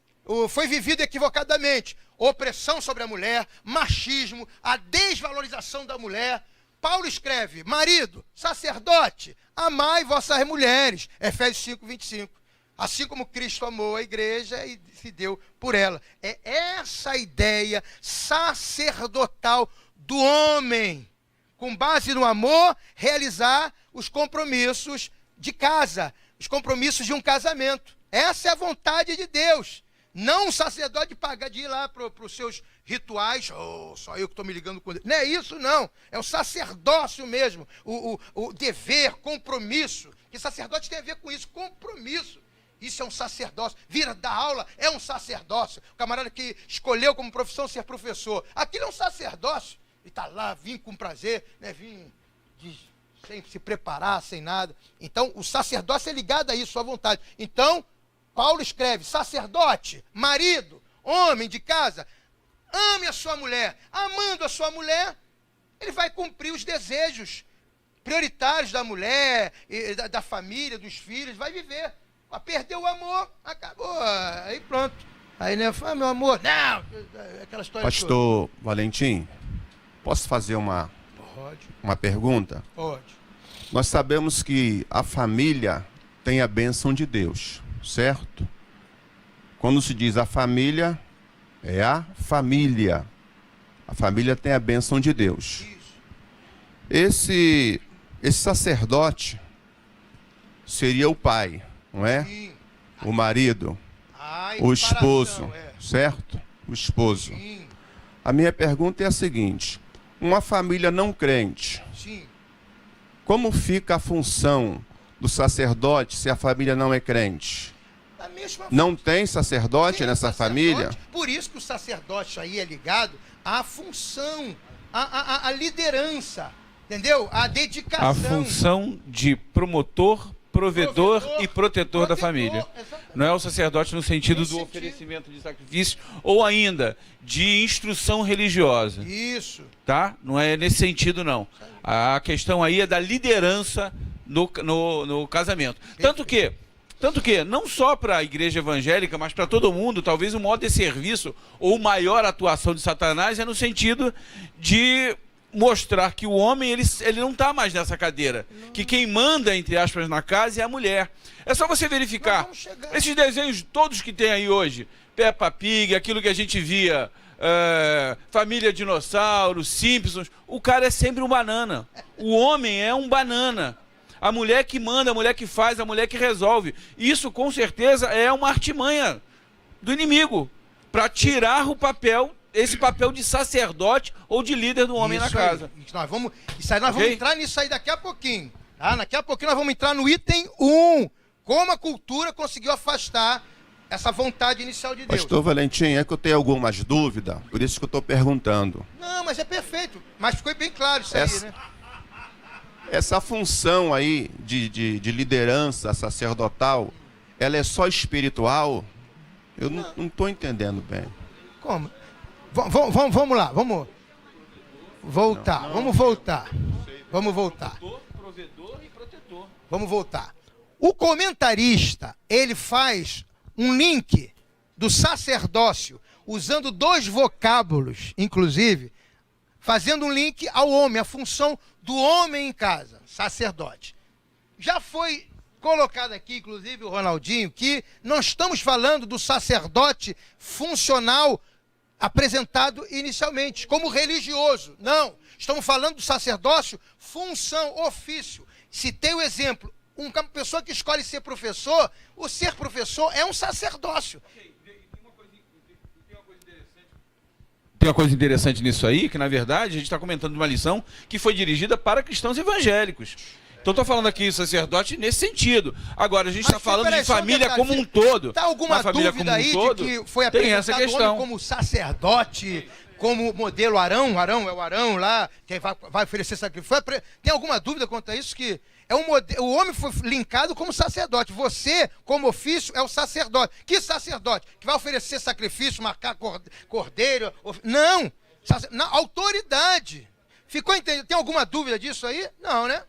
[SPEAKER 1] foi vivido equivocadamente. Opressão sobre a mulher, machismo, a desvalorização da mulher. Paulo escreve: marido, sacerdote, amai vossas mulheres. Efésios 5:25. Assim como Cristo amou a igreja e se deu por ela. É essa a ideia sacerdotal do homem. Com base no amor, realizar os compromissos de casa, os compromissos de um casamento. Essa é a vontade de Deus. Não um sacerdote de ir lá para os seus rituais, só eu que estou me ligando com Deus. Não é isso, não. É o sacerdócio mesmo, o dever, compromisso. Que sacerdote tem a ver com isso, compromisso. Isso é um sacerdócio. Vir da aula é um sacerdócio. O camarada que escolheu como profissão ser professor, aquilo é um sacerdócio. Ele está lá, vim com prazer, né? Sem se preparar, sem nada. Então, o sacerdócio é ligado a isso, à vontade. Então, Paulo escreve: sacerdote, marido, homem de casa, ame a sua mulher. Amando a sua mulher, ele vai cumprir os desejos prioritários da mulher, da família, dos filhos, vai viver. Perdeu o amor, acabou, aí pronto. Aí, né, fala, meu amor, não, aquela história.
[SPEAKER 6] Pastor Valentim, posso fazer uma pergunta?
[SPEAKER 1] Pode.
[SPEAKER 6] Nós sabemos que a família tem a bênção de Deus, certo? Quando se diz a família, é a família. A família tem a bênção de Deus. Esse sacerdote seria o pai, não é?
[SPEAKER 1] Sim.
[SPEAKER 6] O marido, o esposo, certo? O esposo.
[SPEAKER 1] Sim.
[SPEAKER 6] A minha pergunta é a seguinte: uma família não crente,
[SPEAKER 1] Sim.
[SPEAKER 6] como fica a função do sacerdote se a família não é crente?
[SPEAKER 1] Da mesma
[SPEAKER 6] Não tem sacerdote
[SPEAKER 1] Tem
[SPEAKER 6] nessa
[SPEAKER 1] sacerdote,
[SPEAKER 6] família?
[SPEAKER 1] Por isso que o sacerdote aí é ligado à função, à liderança, entendeu? À dedicação.
[SPEAKER 4] A função de promotor, provedor e protetor da família.
[SPEAKER 1] Exatamente.
[SPEAKER 4] Não é o sacerdote no sentido
[SPEAKER 1] Nesse
[SPEAKER 4] do
[SPEAKER 1] sentido.
[SPEAKER 4] oferecimento de sacrifício ou ainda de instrução religiosa,
[SPEAKER 1] Isso.
[SPEAKER 4] tá? Não é nesse sentido, não. A questão aí é da liderança no casamento. Tanto que, não só para a igreja evangélica, mas para todo mundo, talvez o modo de serviço ou maior atuação de Satanás é no sentido de mostrar que o homem ele não está mais nessa cadeira. Não. Que quem manda, entre aspas, na casa é a mulher. É só você verificar esses desenhos todos que tem aí hoje. Peppa Pig, aquilo que a gente via Família Dinossauro, Simpsons. O cara é sempre um banana. O homem é um banana. A mulher que manda, a mulher que faz, a mulher que resolve. Isso, com certeza, é uma artimanha do inimigo para tirar o papel, esse papel de sacerdote ou de líder do homem na casa.
[SPEAKER 1] Nós vamos entrar nisso aí daqui a pouquinho. Tá? Daqui a pouquinho nós vamos entrar no item 1. Como a cultura conseguiu afastar essa vontade inicial de Deus.
[SPEAKER 6] Pastor Valentim, é que eu tenho algumas dúvidas, por isso que eu estou perguntando.
[SPEAKER 1] Não, mas é perfeito. Mas ficou bem claro isso aí, né?
[SPEAKER 6] Essa função aí de liderança sacerdotal, ela é só espiritual? Eu não estou entendendo bem.
[SPEAKER 1] Como? Vamos lá, vamos voltar, vamos voltar. Vamos voltar.
[SPEAKER 4] Provedor e protetor.
[SPEAKER 1] Vamos voltar. O comentarista, ele faz um link do sacerdócio, usando 2 vocábulos, inclusive, fazendo um link ao homem, a função do homem em casa, sacerdote. Já foi colocado aqui, inclusive, o Ronaldinho, que não estamos falando do sacerdote funcional apresentado inicialmente, como religioso. Não, estamos falando do sacerdócio, função, ofício. Citei o exemplo. Uma pessoa que escolhe ser professor, o ser professor é um sacerdócio.
[SPEAKER 4] Tem uma coisa interessante nisso aí, que na verdade a gente está comentando uma lição que foi dirigida para cristãos evangélicos. Então estou falando aqui sacerdote nesse sentido. Agora a gente está falando de família como um todo.
[SPEAKER 1] Está alguma dúvida aí de que foi apresentado o homem como sacerdote, como modelo Arão? Arão é o Arão lá, que vai oferecer sacrifício. Tem alguma dúvida quanto a isso? Que o homem foi linkado como sacerdote. Você, como ofício, é o sacerdote. Que sacerdote? Que vai oferecer sacrifício, marcar cordeiro? Não! Autoridade. Ficou entendido? Tem alguma dúvida disso aí? Não, né?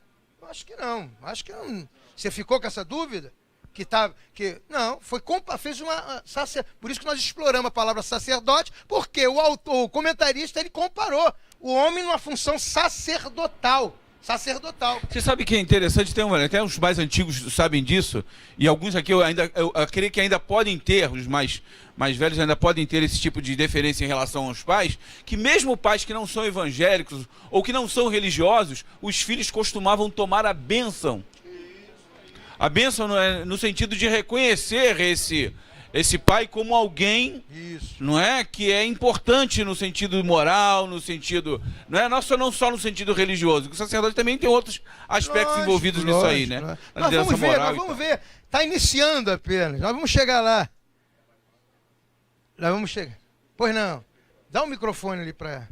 [SPEAKER 1] Acho que não. Acho que não. Você ficou com essa dúvida? Não, fez uma por isso que nós exploramos a palavra sacerdote, porque o comentarista, ele comparou o homem numa função sacerdotal. Você
[SPEAKER 4] sabe que é interessante, até os mais antigos sabem disso, e alguns aqui eu creio que ainda podem ter, os mais velhos ainda podem ter esse tipo de deferência em relação aos pais, que mesmo pais que não são evangélicos ou que não são religiosos, os filhos costumavam tomar a bênção. A bênção no sentido de reconhecer esse pai como alguém, não é, que é importante no sentido moral, no sentido, não só no sentido religioso. O sacerdote também tem outros aspectos envolvidos nisso aí, né?
[SPEAKER 1] Nós vamos ver. Está iniciando apenas. Nós vamos chegar lá. Pois não. Dá um microfone ali para.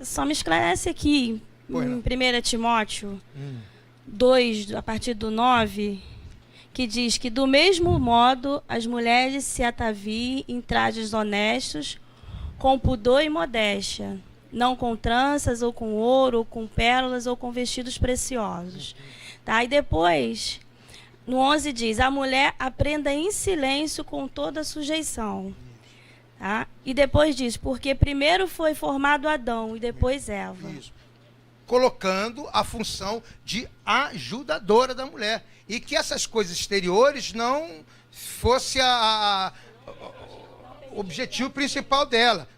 [SPEAKER 7] Só me esclarece aqui, em 1 Timóteo 2, a partir do 9, que diz que do mesmo modo as mulheres se ataviem em trajes honestos, com pudor e modéstia, não com tranças, ou com ouro, ou com pérolas, ou com vestidos preciosos. Tá? E depois, no 11 diz, a mulher aprenda em silêncio com toda sujeição. Tá? E depois diz, porque primeiro foi formado Adão e depois Eva.
[SPEAKER 1] Isso. Colocando a função de ajudadora da mulher. E que essas coisas exteriores não fosse o objetivo principal dela.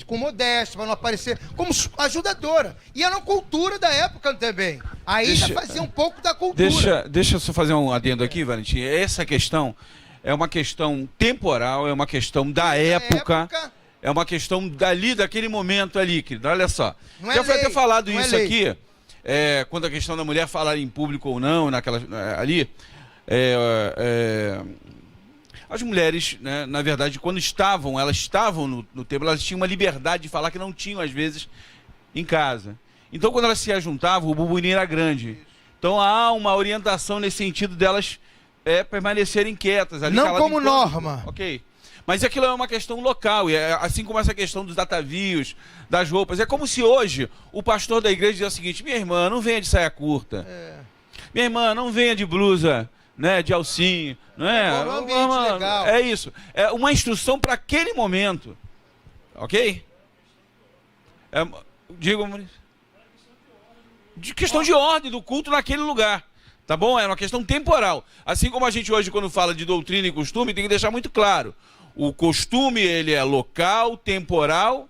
[SPEAKER 1] Com modéstia, para não aparecer como ajudadora. E era uma cultura da época também. Aí já fazia um pouco da cultura.
[SPEAKER 4] Deixa eu só fazer um adendo aqui, Valentim. Essa questão é uma questão temporal, é uma questão da época. É uma questão daquele momento ali, querido. Olha só. Já foi até falado isso aqui, quando a questão da mulher falar em público ou não, ali. As mulheres, né, na verdade, quando elas estavam no templo, elas tinham uma liberdade de falar que não tinham, às vezes, em casa. Então, quando elas se ajuntavam, o burburinho era grande. Então, há uma orientação nesse sentido delas permanecerem quietas. Ali,
[SPEAKER 1] não como norma.
[SPEAKER 4] Ok. Mas aquilo é uma questão local, e assim como essa questão dos atavios, das roupas. É como se hoje o pastor da igreja dizia o seguinte: minha irmã, não venha de saia curta. Minha irmã, não venha de blusa, né, de alcinho. Não é?
[SPEAKER 1] Um ambiente legal.
[SPEAKER 4] É isso. É uma instrução para aquele momento. Ok? Diga, Maurício. De questão de ordem do culto naquele lugar. Tá bom? É uma questão temporal. Assim como a gente hoje, quando fala de doutrina e costume, tem que deixar muito claro. O costume, ele é local, temporal,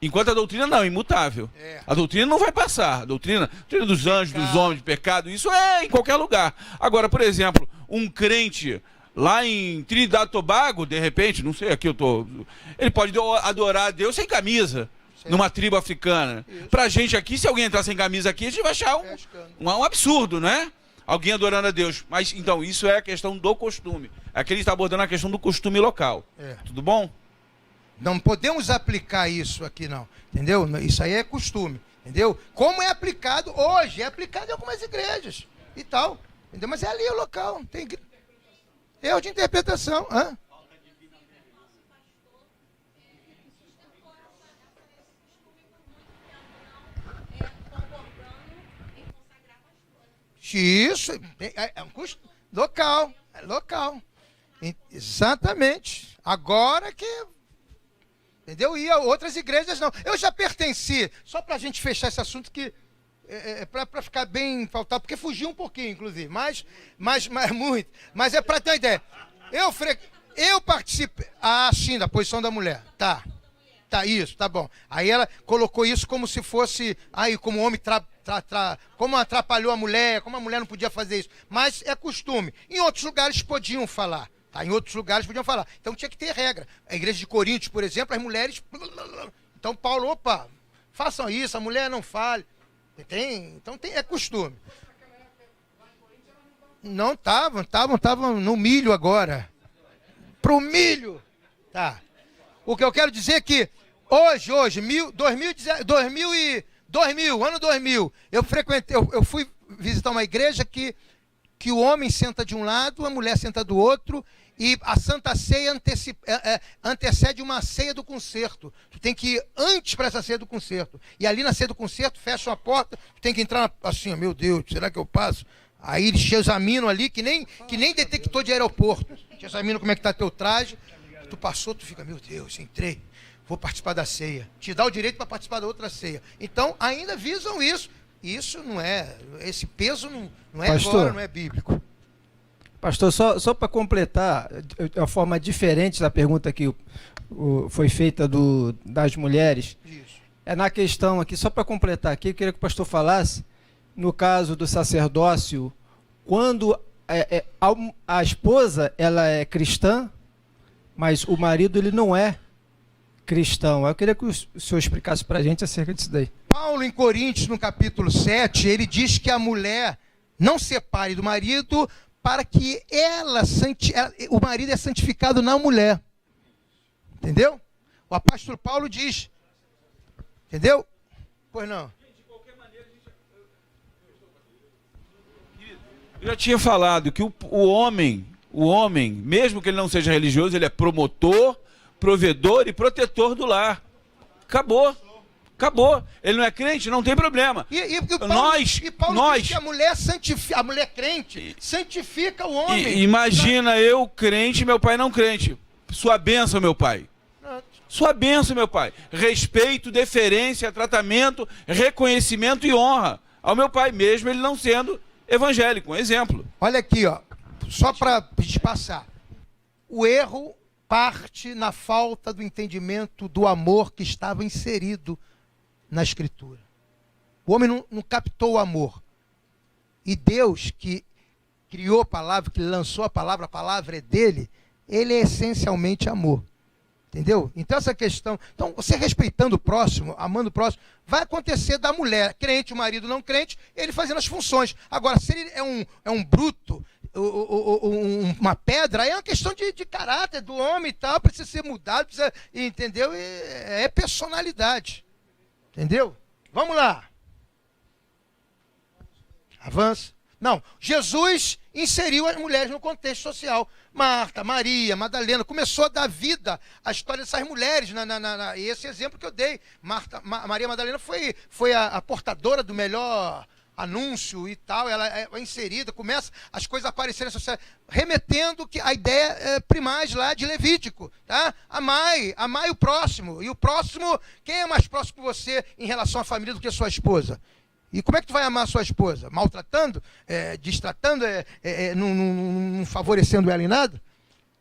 [SPEAKER 4] enquanto a doutrina não, é imutável. A doutrina não vai passar. A doutrina dos anjos, dos homens, de pecado, isso é em qualquer lugar. Agora, por exemplo, um crente lá em Trinidad e Tobago, de repente, não sei, aqui eu tô... Ele pode adorar a Deus sem camisa, numa tribo africana. Pra gente aqui, se alguém entrar sem camisa aqui, a gente vai achar um absurdo, né? Alguém adorando a Deus. Mas, então, isso é a questão do costume. Aqui ele está abordando a questão do costume local. Tudo bom?
[SPEAKER 1] Não podemos aplicar isso aqui, não. Entendeu? Isso aí é costume. Entendeu? Como é aplicado hoje, é aplicado em algumas igrejas e tal. Entendeu? Mas é ali o local. Tem erro de interpretação. Hã? Isso, é um custo local, exatamente. Agora que, entendeu? E outras igrejas não. Eu já pertenci, só para a gente fechar esse assunto que para ficar bem faltado, porque fugiu um pouquinho, inclusive, mas muito. Mas é para ter uma ideia. Eu participei, sim, da posição da mulher, tá, isso, tá bom. Aí ela colocou isso como se fosse, como o homem como atrapalhou a mulher, como a mulher não podia fazer isso. Mas é costume. Em outros lugares podiam falar. Tá? Em outros lugares podiam falar. Então tinha que ter regra. A igreja de Coríntios, por exemplo, as mulheres... Então Paulo, façam isso, a mulher não fale. Então é costume. Não estavam no milho agora. Pro milho. Tá. O que eu quero dizer é que hoje, 2000, eu fui visitar uma igreja que o homem senta de um lado, a mulher senta do outro, e a Santa Ceia antecede uma ceia do concerto. Tu tem que ir antes para essa ceia do concerto. E ali na ceia do concerto, fecha a porta, tu tem que entrar assim, meu Deus, será que eu passo? Aí eles te examinam ali, que nem detector de aeroporto. Te examinam como é que está teu traje. Tu passou, tu fica, meu Deus, entrei. Vou participar da ceia. Te dá o direito para participar da outra ceia. Então, ainda visam isso. Isso não é... Esse peso não é
[SPEAKER 8] Pastor,
[SPEAKER 1] agora, não é bíblico.
[SPEAKER 8] Pastor, só para completar, de uma forma diferente da pergunta que foi feita das mulheres.
[SPEAKER 1] Isso.
[SPEAKER 8] É na questão aqui, só para completar aqui, eu queria que o pastor falasse, no caso do sacerdócio, quando a esposa ela é cristã, mas o marido ele não é cristão. Eu queria que o senhor explicasse para a gente acerca disso daí.
[SPEAKER 1] Paulo, em Coríntios, no capítulo 7, ele diz que a mulher não separe do marido para que o marido é santificado na mulher. Entendeu? O apóstolo Paulo diz. Entendeu? Pois não.
[SPEAKER 4] Eu já tinha falado que o homem, mesmo que ele não seja religioso, ele é promotor, provedor e protetor do lar. Acabou. Ele não é crente, não tem problema.
[SPEAKER 1] E Paulo diz que a mulher crente santifica o homem.
[SPEAKER 4] Imagina eu crente e meu pai não crente. Sua bênção, meu pai. Sua bênção, meu pai. Respeito, deferência, tratamento, reconhecimento e honra ao meu pai, mesmo ele não sendo evangélico. Um exemplo.
[SPEAKER 1] Olha aqui, só para te passar. O erro parte na falta do entendimento do amor que estava inserido na Escritura. O homem não captou o amor. E Deus, que criou a palavra, que lançou a palavra é dele, ele é essencialmente amor. Entendeu? Então essa questão... Então, você respeitando o próximo, amando o próximo, vai acontecer da mulher crente, o marido não crente, ele fazendo as funções. Agora, se ele é um bruto, uma pedra, aí é uma questão de caráter do homem e tal, precisa ser mudado, entendeu? É personalidade. Entendeu? Vamos lá. Avança. Não, Jesus inseriu as mulheres no contexto social. Marta, Maria, Madalena, começou a dar vida à história dessas mulheres. Esse exemplo que eu dei. Maria Madalena foi a portadora do melhor anúncio e tal. Ela é inserida, começa as coisas a aparecerem na sociedade, remetendo que a ideia primaz lá de Levítico. Tá? Amai o próximo. E o próximo, quem é mais próximo que você em relação à família do que a sua esposa? E como é que tu vai amar a sua esposa? Maltratando? Destratando? Não favorecendo ela em nada?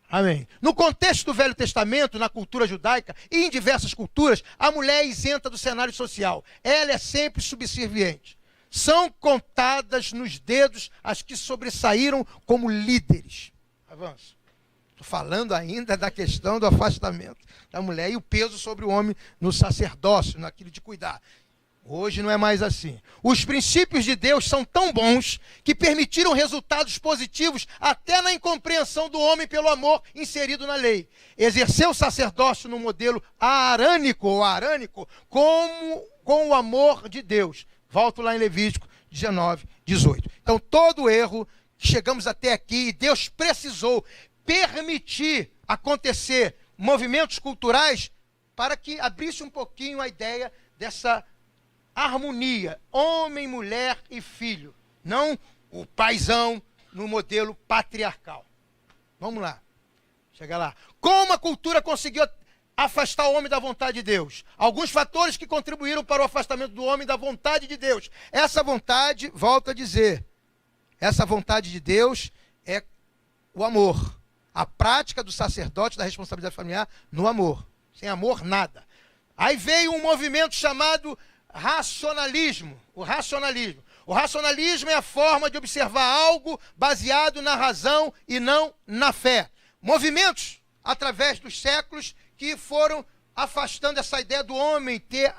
[SPEAKER 1] Amém. No contexto do Velho Testamento, na cultura judaica e em diversas culturas, a mulher é isenta do cenário social. Ela é sempre subserviente. São contadas nos dedos as que sobressaíram como líderes. Avanço. Estou falando ainda da questão do afastamento da mulher e o peso sobre o homem no sacerdócio, naquilo de cuidar. Hoje não é mais assim. Os princípios de Deus são tão bons que permitiram resultados positivos até na incompreensão do homem pelo amor inserido na lei. Exerceu o sacerdócio no modelo arânico com o amor de Deus. Volto lá em Levítico 19, 18. Então todo erro que chegamos até aqui, Deus precisou permitir acontecer movimentos culturais para que abrisse um pouquinho a ideia dessa harmonia, homem, mulher e filho, não o paizão no modelo patriarcal. Vamos lá, chega lá. Como a cultura conseguiu afastar o homem da vontade de Deus? Alguns fatores que contribuíram para o afastamento do homem da vontade de Deus. Essa vontade, volto a dizer, essa vontade de Deus é o amor. A prática do sacerdote, da responsabilidade familiar no amor. Sem amor, nada. Aí veio um movimento chamado racionalismo. O racionalismo é a forma de observar algo baseado na razão e não na fé. Movimentos, através dos séculos, que foram afastando essa ideia do homem ter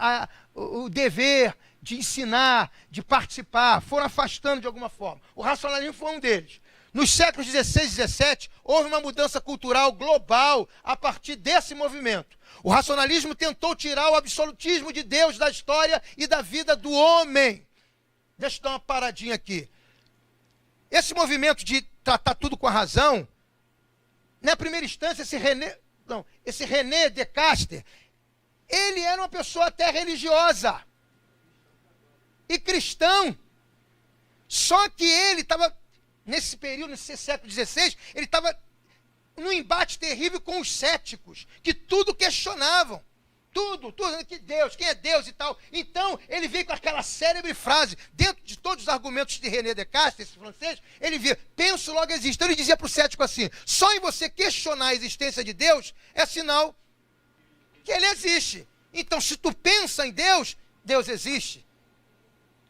[SPEAKER 1] o dever de ensinar, de participar, foram afastando de alguma forma. O racionalismo foi um deles. Nos séculos 16 e 17, houve uma mudança cultural global a partir desse movimento. O racionalismo tentou tirar o absolutismo de Deus da história e da vida do homem. Deixa eu dar uma paradinha aqui. Esse movimento de tratar tudo com a razão, na primeira instância, esse René Descartes, ele era uma pessoa até religiosa e cristão. Só que ele estava, nesse período, nesse século XVI, ele estava num embate terrível com os céticos, que tudo questionavam. Tudo, que Deus, quem é Deus e tal. Então, ele veio com aquela célebre frase, dentro de todos os argumentos de René Descartes, esse francês, ele via, penso, logo existe. Então, ele dizia para o cético assim, só em você questionar a existência de Deus, é sinal que ele existe. Então, se tu pensa em Deus, Deus existe.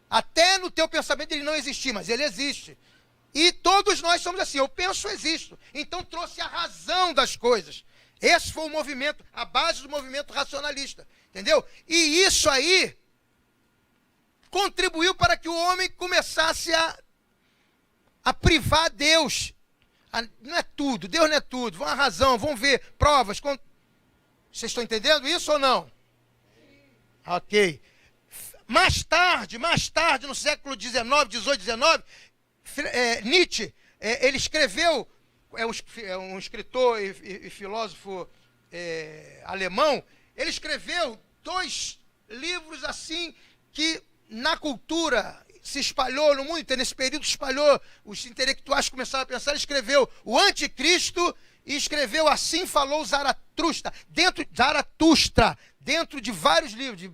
[SPEAKER 1] Até no teu pensamento ele não existir, mas ele existe. E todos nós somos assim, eu penso, existo. Então trouxe a razão das coisas. Esse foi o movimento, a base do movimento racionalista. Entendeu? E isso aí contribuiu para que o homem começasse a privar Deus. Não é tudo, Deus não é tudo. Vão a razão, vão ver provas. Vocês estão entendendo isso ou não? Ok. Mais tarde, no século XIX, XVIII, XIX, Nietzsche, ele escreveu, um escritor e filósofo alemão, ele escreveu 2 livros assim que na cultura se espalhou no mundo inteiro, nesse período espalhou, os intelectuais começaram a pensar, ele escreveu o Anticristo e escreveu Assim Falou Zaratustra, dentro de vários livros, de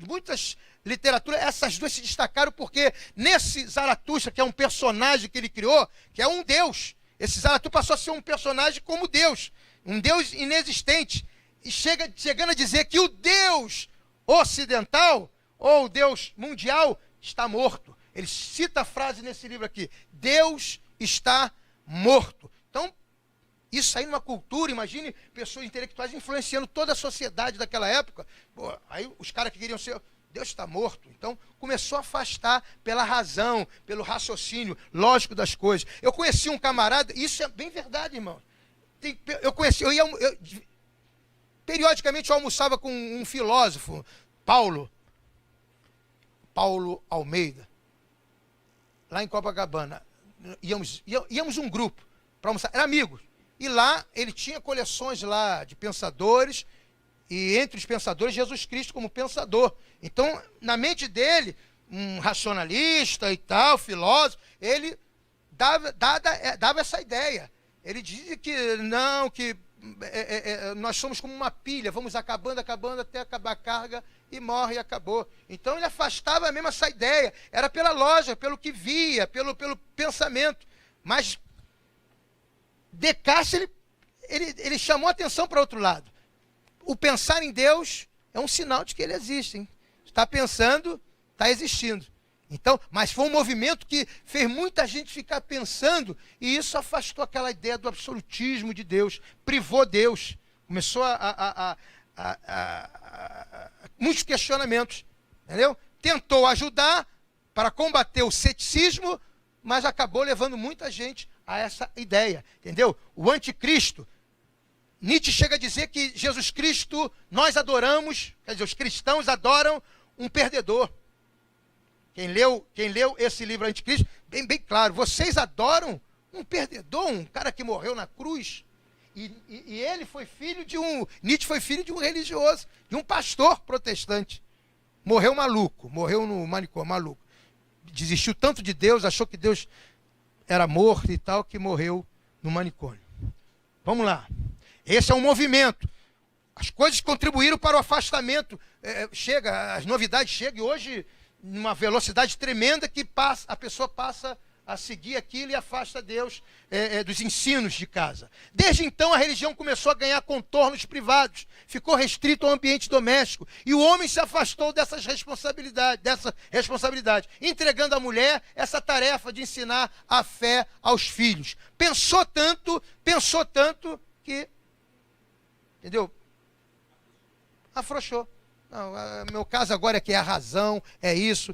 [SPEAKER 1] muitas literaturas, essas 2 se destacaram porque nesse Zaratustra, que é um personagem que ele criou, que é um Deus, esse Zaratustra passou a ser um personagem como Deus, um Deus inexistente, e chegando a dizer que o Deus ocidental, ou o Deus mundial, está morto. Ele cita a frase nesse livro aqui, Deus está morto. Então, isso aí numa cultura, imagine pessoas intelectuais influenciando toda a sociedade daquela época. Pô, aí os caras que queriam ser, Deus está morto. Então começou a afastar pela razão, pelo raciocínio lógico das coisas. Eu conheci um camarada, isso é bem verdade, irmão. Periodicamente eu almoçava com um filósofo, Paulo Almeida, lá em Copacabana. Íamos um grupo para almoçar, era amigos. E lá ele tinha coleções lá de pensadores, e entre os pensadores, Jesus Cristo como pensador. Então, na mente dele, um racionalista e tal, filósofo, ele dava essa ideia. Ele dizia que não, que nós somos como uma pilha, vamos acabando até acabar a carga e morre e acabou. Então ele afastava mesmo essa ideia. Era pela lógica, pelo que via, pelo pensamento. Mas Descartes, ele chamou a atenção para outro lado. O pensar em Deus é um sinal de que ele existe. Hein? Está pensando, está existindo. Então, mas foi um movimento que fez muita gente ficar pensando, e isso afastou aquela ideia do absolutismo de Deus, privou Deus. Começou muitos questionamentos, entendeu? Tentou ajudar para combater o ceticismo, mas acabou levando muita gente a essa ideia, entendeu? O anticristo, Nietzsche chega a dizer que Jesus Cristo, nós adoramos, quer dizer, os cristãos adoram um perdedor. Quem leu esse livro Anticristo, bem claro, vocês adoram um perdedor, um cara que morreu na cruz. E ele foi filho de Nietzsche foi filho de um religioso, de um pastor protestante. Morreu maluco, morreu no manicômio, maluco. Desistiu tanto de Deus, achou que Deus era morto e tal, que morreu no manicômio. Vamos lá. Esse é um movimento. As coisas contribuíram para o afastamento. As novidades chegam e hoje, numa velocidade tremenda, que a pessoa passa a seguir aquilo e afasta Deus dos ensinos de casa. Desde então, a religião começou a ganhar contornos privados, ficou restrito ao ambiente doméstico, e o homem se afastou dessa responsabilidade, entregando à mulher essa tarefa de ensinar a fé aos filhos. Pensou tanto que, entendeu? Afrouxou. Não, meu caso agora é que é a razão, é isso.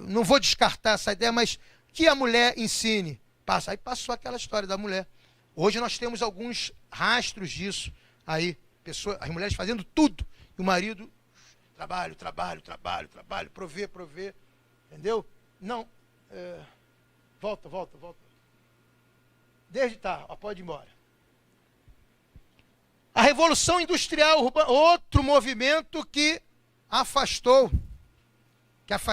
[SPEAKER 1] Não vou descartar essa ideia, mas que a mulher ensine. Aí passou aquela história da mulher. Hoje nós temos alguns rastros disso. Aí, as mulheres fazendo tudo. E o marido, trabalho, prover. Entendeu? Não. Volta. Pode ir embora. A Revolução Industrial Urbana, outro movimento que afastou,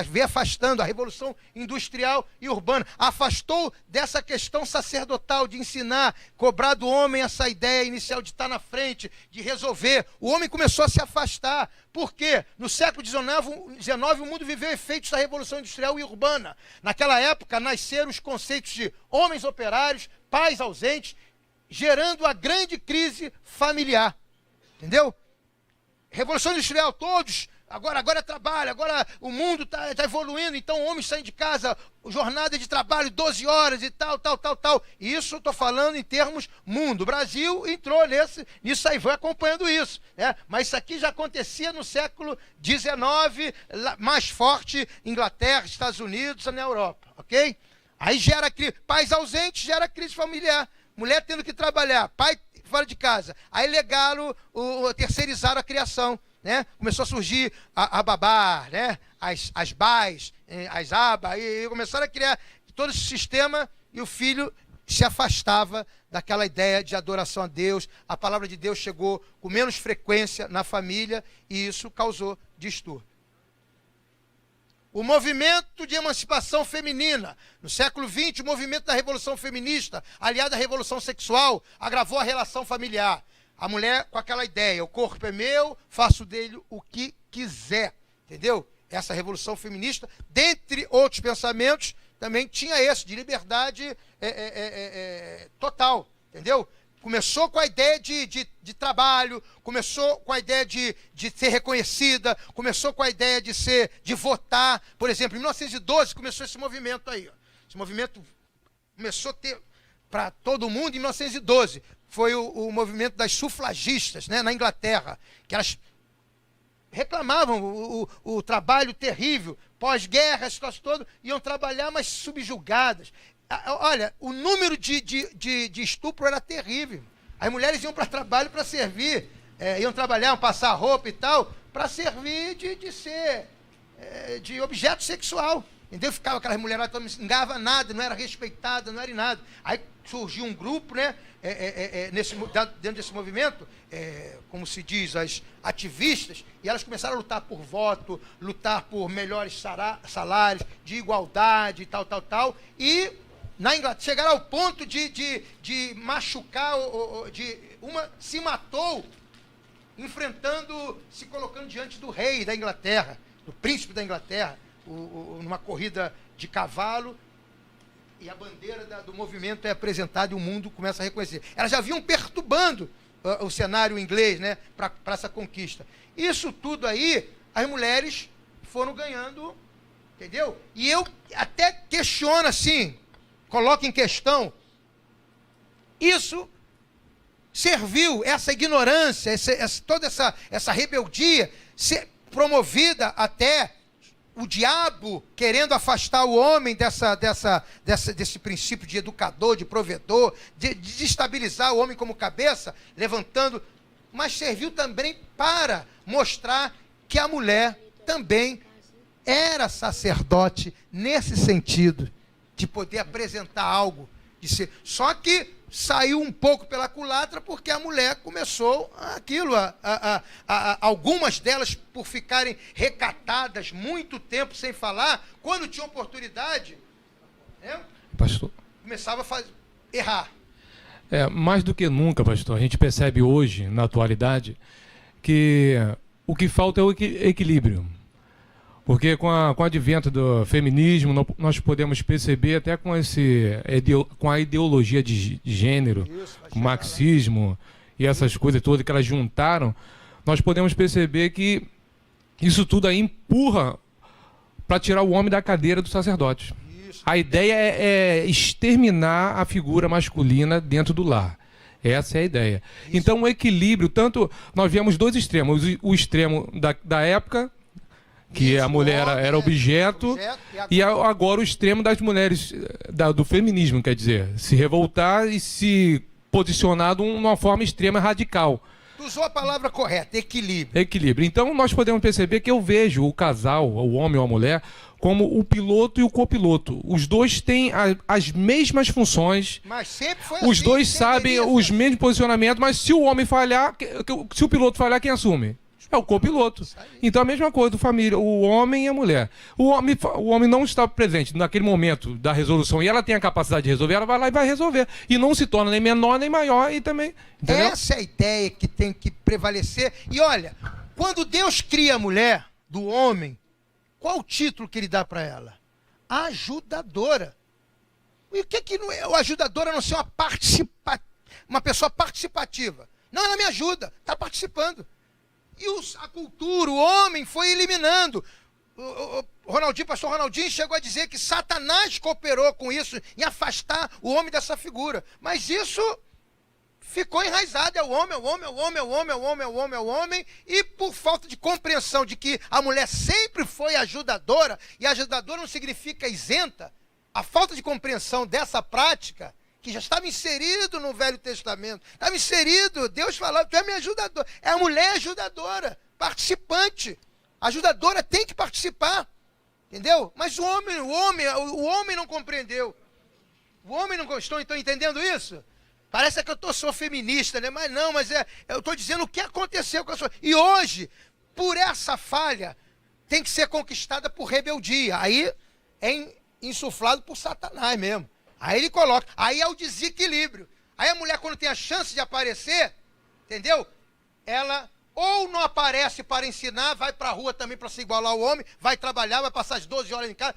[SPEAKER 1] veio afastando a Revolução Industrial e Urbana, afastou dessa questão sacerdotal de ensinar, cobrar do homem essa ideia inicial de estar na frente, de resolver. O homem começou a se afastar. Por quê? No século XIX, o mundo viveu efeitos da Revolução Industrial e Urbana. Naquela época, nasceram os conceitos de homens operários, pais ausentes, gerando a grande crise familiar. Entendeu? Revolução Industrial, todos, agora é trabalho, agora o mundo está evoluindo, então homens saem de casa, jornada de trabalho, 12 horas e tal. Isso eu estou falando em termos mundo. O Brasil entrou nisso aí, foi acompanhando isso. Né? Mas isso aqui já acontecia no século XIX, mais forte, Inglaterra, Estados Unidos, na Europa. Ok? Aí gera pais ausentes, gera crise familiar. Mulher tendo que trabalhar, pai fora de casa. Aí legaram, terceirizaram a criação. Né? Começou a surgir a babá, né? as bás, as abas, e começaram a criar todo esse sistema, e o filho se afastava daquela ideia de adoração a Deus. A palavra de Deus chegou com menos frequência na família, e isso causou distúrbio. O movimento de emancipação feminina. No século XX, o movimento da Revolução Feminista, aliado à Revolução Sexual, agravou a relação familiar. A mulher com aquela ideia, o corpo é meu, faço dele o que quiser. Entendeu? Essa Revolução Feminista, dentre outros pensamentos, também tinha esse, de liberdade total. Entendeu? Começou com a ideia de trabalho, começou com a ideia de ser reconhecida, começou com a ideia de votar. Por exemplo, em 1912 começou esse movimento aí. Ó. Esse movimento começou a ter para todo mundo em 1912. Foi o movimento das sufragistas, né, na Inglaterra, que elas reclamavam o trabalho terrível. Pós-guerra, as situações todas, iam trabalhar, mas subjugadas. Olha, o número de estupro era terrível. As mulheres iam para trabalho para servir, iam trabalhar, passar roupa e tal, para servir de objeto sexual. Entendeu? Ficava aquelas mulheradas, não engava nada, não era respeitada, não era em nada. Aí surgiu um grupo, né, dentro desse movimento, como se diz, as ativistas, e elas começaram a lutar por voto, lutar por melhores salários, de igualdade e tal, e na Inglaterra chegaram ao ponto de machucar, uma se matou enfrentando, se colocando diante do rei da Inglaterra, do príncipe da Inglaterra, numa corrida de cavalo, e a bandeira do movimento é apresentada e o mundo começa a reconhecer. Elas já vinham perturbando o cenário inglês, né, para essa conquista. Isso tudo aí, as mulheres foram ganhando, entendeu? E eu até questiono assim, coloco em questão, isso serviu, essa ignorância, toda essa rebeldia, ser promovida até o diabo querendo afastar o homem desse princípio de educador, de provedor, de desestabilizar o homem como cabeça, levantando, mas serviu também para mostrar que a mulher também era sacerdote nesse sentido, de poder apresentar algo, de ser. Só que saiu um pouco pela culatra porque a mulher começou aquilo, algumas delas por ficarem recatadas muito tempo sem falar, quando tinha oportunidade, né,
[SPEAKER 9] pastor,
[SPEAKER 1] começava a errar.
[SPEAKER 9] Mais do que nunca, pastor, a gente percebe hoje, na atualidade, que o que falta é o equilíbrio. Porque com o advento do feminismo, nós podemos perceber até com a ideologia de gênero, o marxismo e essas coisas todas que elas juntaram, nós podemos perceber que isso tudo aí empurra para tirar o homem da cadeira do sacerdote. A ideia é exterminar a figura masculina dentro do lar. Essa é a ideia. Então o equilíbrio, tanto nós vemos dois extremos, o extremo da época, que a mulher era objeto, e agora o extremo das mulheres, do feminismo, quer dizer, se revoltar e se posicionar de uma forma extrema, radical.
[SPEAKER 1] Tu usou a palavra correta, equilíbrio.
[SPEAKER 9] Equilíbrio. Então nós podemos perceber que eu vejo o casal, o homem ou a mulher, como o piloto e o copiloto. Os dois têm as mesmas funções,
[SPEAKER 1] mas sempre foi
[SPEAKER 9] os
[SPEAKER 1] assim,
[SPEAKER 9] dois sabem os mesmos posicionamentos, mas se o homem falhar, se o piloto falhar, quem assume? É o copiloto. Então a mesma coisa do família, o homem e a mulher. O homem não está presente naquele momento da resolução e ela tem a capacidade de resolver, ela vai lá e vai resolver. E não se torna nem menor nem maior e também... Entendeu?
[SPEAKER 1] Essa é a ideia que tem que prevalecer. E olha, quando Deus cria a mulher do homem, qual o título que ele dá para ela? Ajudadora. E o que não é? O ajudadora não ser uma pessoa participativa. Não, ela me ajuda, está participando. E a cultura, o homem foi eliminando. O pastor Ronaldinho chegou a dizer que Satanás cooperou com isso, em afastar o homem dessa figura. Mas isso ficou enraizado, é o homem, e por falta de compreensão de que a mulher sempre foi ajudadora, e ajudadora não significa isenta, a falta de compreensão dessa prática, que já estava inserido no Velho Testamento. Estava inserido, Deus falava, tu é minha ajudadora. É a mulher ajudadora, participante. A ajudadora tem que participar. Entendeu? Mas o homem não compreendeu. O homem não gostou, estão entendendo isso? Parece que eu sou feminista, né? Mas não, eu estou dizendo o que aconteceu com a sua... E hoje, por essa falha, tem que ser conquistada por rebeldia. Aí é insuflado por Satanás mesmo. Aí ele coloca, aí é o desequilíbrio. Aí a mulher, quando tem a chance de aparecer, entendeu? Ela ou não aparece para ensinar, vai para a rua também para se igualar ao homem, vai trabalhar, vai passar as 12 horas em casa,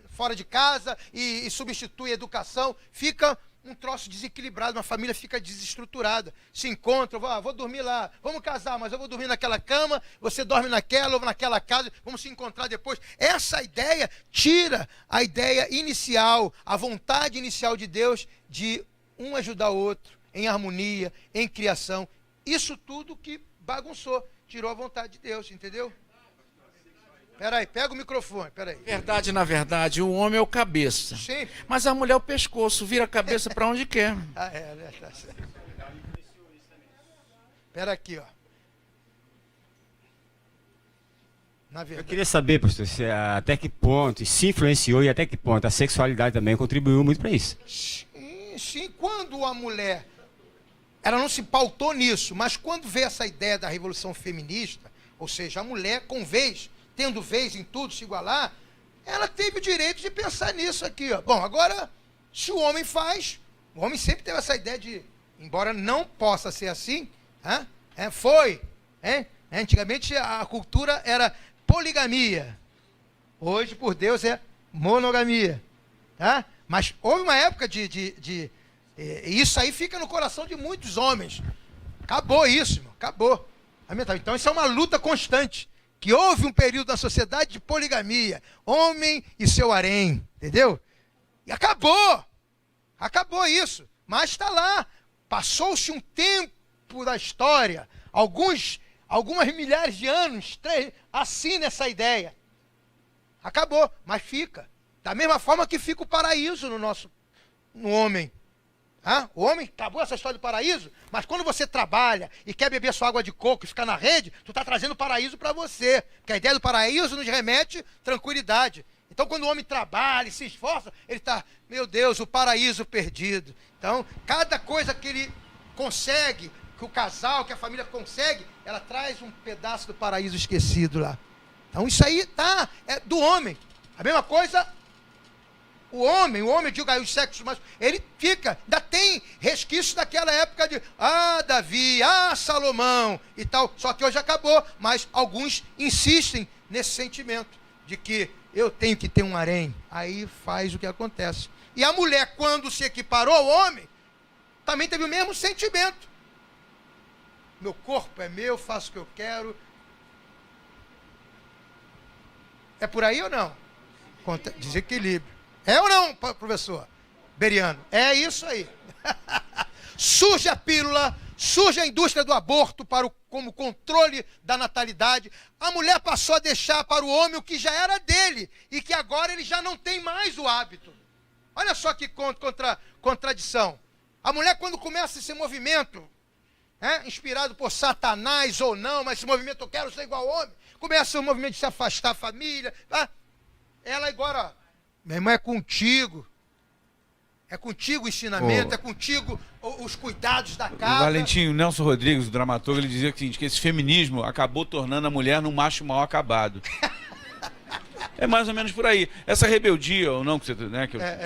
[SPEAKER 1] fora de casa e substitui a educação, fica um troço desequilibrado, uma família fica desestruturada. Se encontram, vou dormir lá, vamos casar, mas eu vou dormir naquela cama, você dorme naquela ou naquela casa, vamos se encontrar depois. Essa ideia tira a ideia inicial, a vontade inicial de Deus de um ajudar o outro, em harmonia, em criação. Isso tudo que bagunçou, tirou a vontade de Deus, entendeu? Peraí, pega o microfone, peraí.
[SPEAKER 5] Verdade, na verdade, o homem é o cabeça.
[SPEAKER 1] Sim.
[SPEAKER 5] Mas a mulher é o pescoço, vira a cabeça para onde quer.
[SPEAKER 1] Tá certo. Pera aqui, ó. Na verdade.
[SPEAKER 10] Eu queria saber, pastor, até que ponto, se influenciou e até que ponto a sexualidade também contribuiu muito para isso.
[SPEAKER 1] Sim, quando a mulher, ela não se pautou nisso, mas quando veio essa ideia da revolução feminista, ou seja, a mulher com vez, tendo vez em tudo, se igualar, ela teve o direito de pensar nisso aqui, ó. Bom, agora, se o homem faz, o homem sempre teve essa ideia de, embora não possa ser assim, foi Hein? Antigamente a cultura era poligamia. Hoje, por Deus, é monogamia. Tá? Mas houve uma época isso aí fica no coração de muitos homens. Acabou isso, irmão. Acabou. Então isso é uma luta constante. Que houve um período na sociedade de poligamia. Homem e seu harém. Entendeu? E acabou. Acabou isso. Mas está lá. Passou-se um tempo da história. Algumas milhares de anos. Assim nessa ideia. Acabou. Mas fica. Da mesma forma que fica o paraíso no homem. O homem acabou essa história do paraíso, mas quando você trabalha e quer beber sua água de coco e ficar na rede, tu está trazendo o paraíso para você. Porque a ideia do paraíso nos remete tranquilidade. Então, quando o homem trabalha e se esforça, ele está, meu Deus, o paraíso perdido. Então, cada coisa que ele consegue, que o casal, que a família consegue, ela traz um pedaço do paraíso esquecido lá. Então, isso aí é do homem. A mesma coisa... O homem, eu digo aí, os sexos, mas ele fica, ainda tem resquícios daquela época de, Davi, Salomão e tal. Só que hoje acabou, mas alguns insistem nesse sentimento de que eu tenho que ter um harém. Aí faz o que acontece. E a mulher, quando se equiparou ao homem, também teve o mesmo sentimento. Meu corpo é meu, faço o que eu quero. É por aí ou não? Desequilíbrio. É ou não, professor Beriano? É isso aí. Surge a pílula, surge a indústria do aborto como controle da natalidade. A mulher passou a deixar para o homem o que já era dele e que agora ele já não tem mais o hábito. Olha só que contradição. A mulher, quando começa esse movimento, inspirado por Satanás ou não, mas esse movimento, eu quero ser igual ao homem, começa o movimento de se afastar da família. Ela agora... Meu irmão, é contigo o ensinamento, é contigo os cuidados da casa.
[SPEAKER 4] O Valentim Nelson Rodrigues, o dramaturgo, ele dizia que esse feminismo acabou tornando a mulher num macho mal acabado. É mais ou menos por aí. Essa rebeldia, ou não, que eu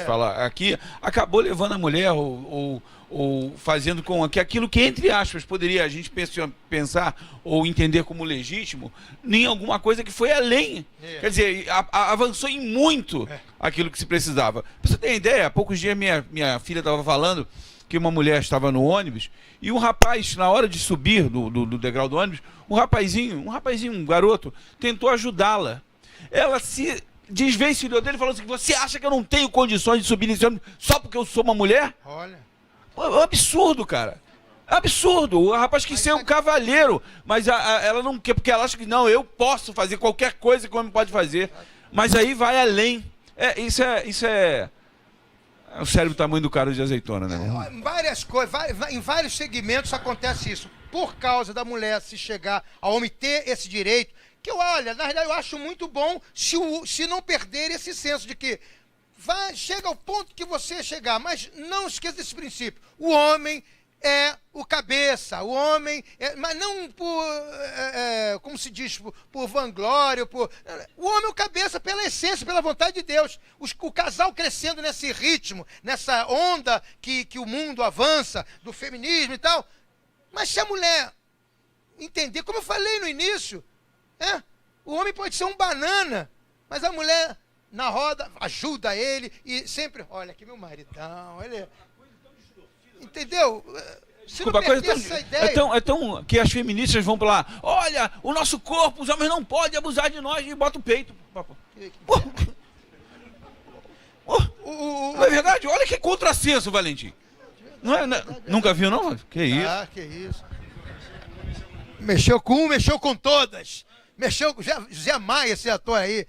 [SPEAKER 4] falar aqui, acabou levando a mulher ou fazendo com que aquilo que, entre aspas, poderia a gente pensar ou entender como legítimo, em alguma coisa que foi além. Quer dizer, avançou em muito aquilo que se precisava. Pra você ter ideia, há poucos dias minha filha estava falando que uma mulher estava no ônibus e um rapaz, na hora de subir do degrau do ônibus, um garoto, tentou ajudá-la. Ela se desvencilhou dele e falou assim: você acha que eu não tenho condições de subir nesse ônibus só porque eu sou uma mulher?
[SPEAKER 1] Olha.
[SPEAKER 4] É absurdo, cara. Absurdo. O rapaz quis ser um cavalheiro, mas ela não quer, porque ela acha que não, eu posso fazer qualquer coisa que o homem pode fazer. Mas aí vai além. Isso é o cérebro do tamanho do cara de azeitona, né?
[SPEAKER 1] Várias coisas, em vários segmentos acontece isso. Por causa da mulher se chegar ao homem ter esse direito, que olha, na verdade eu acho muito bom se não perder esse senso de que chega ao ponto que você chegar, mas não esqueça desse princípio. O homem é o cabeça, o homem mas não por, como se diz, por vanglória, o homem é o cabeça pela essência, pela vontade de Deus. O casal crescendo nesse ritmo, nessa onda que o mundo avança, do feminismo e tal. Mas se a mulher entender, como eu falei no início, o homem pode ser um banana, mas a mulher na roda ajuda ele e sempre, olha aqui meu maridão, ele entendeu? Se
[SPEAKER 4] Desculpa, é tão que as feministas vão pra lá, olha, o nosso corpo, os homens não podem abusar de nós, e bota o peito. Não é verdade? Olha que contrassenso, Valentim. Nunca viu, não? Que isso?
[SPEAKER 1] Que isso. Mexeu com um, mexeu com todas. Mexeu com José Maia, esse ator aí.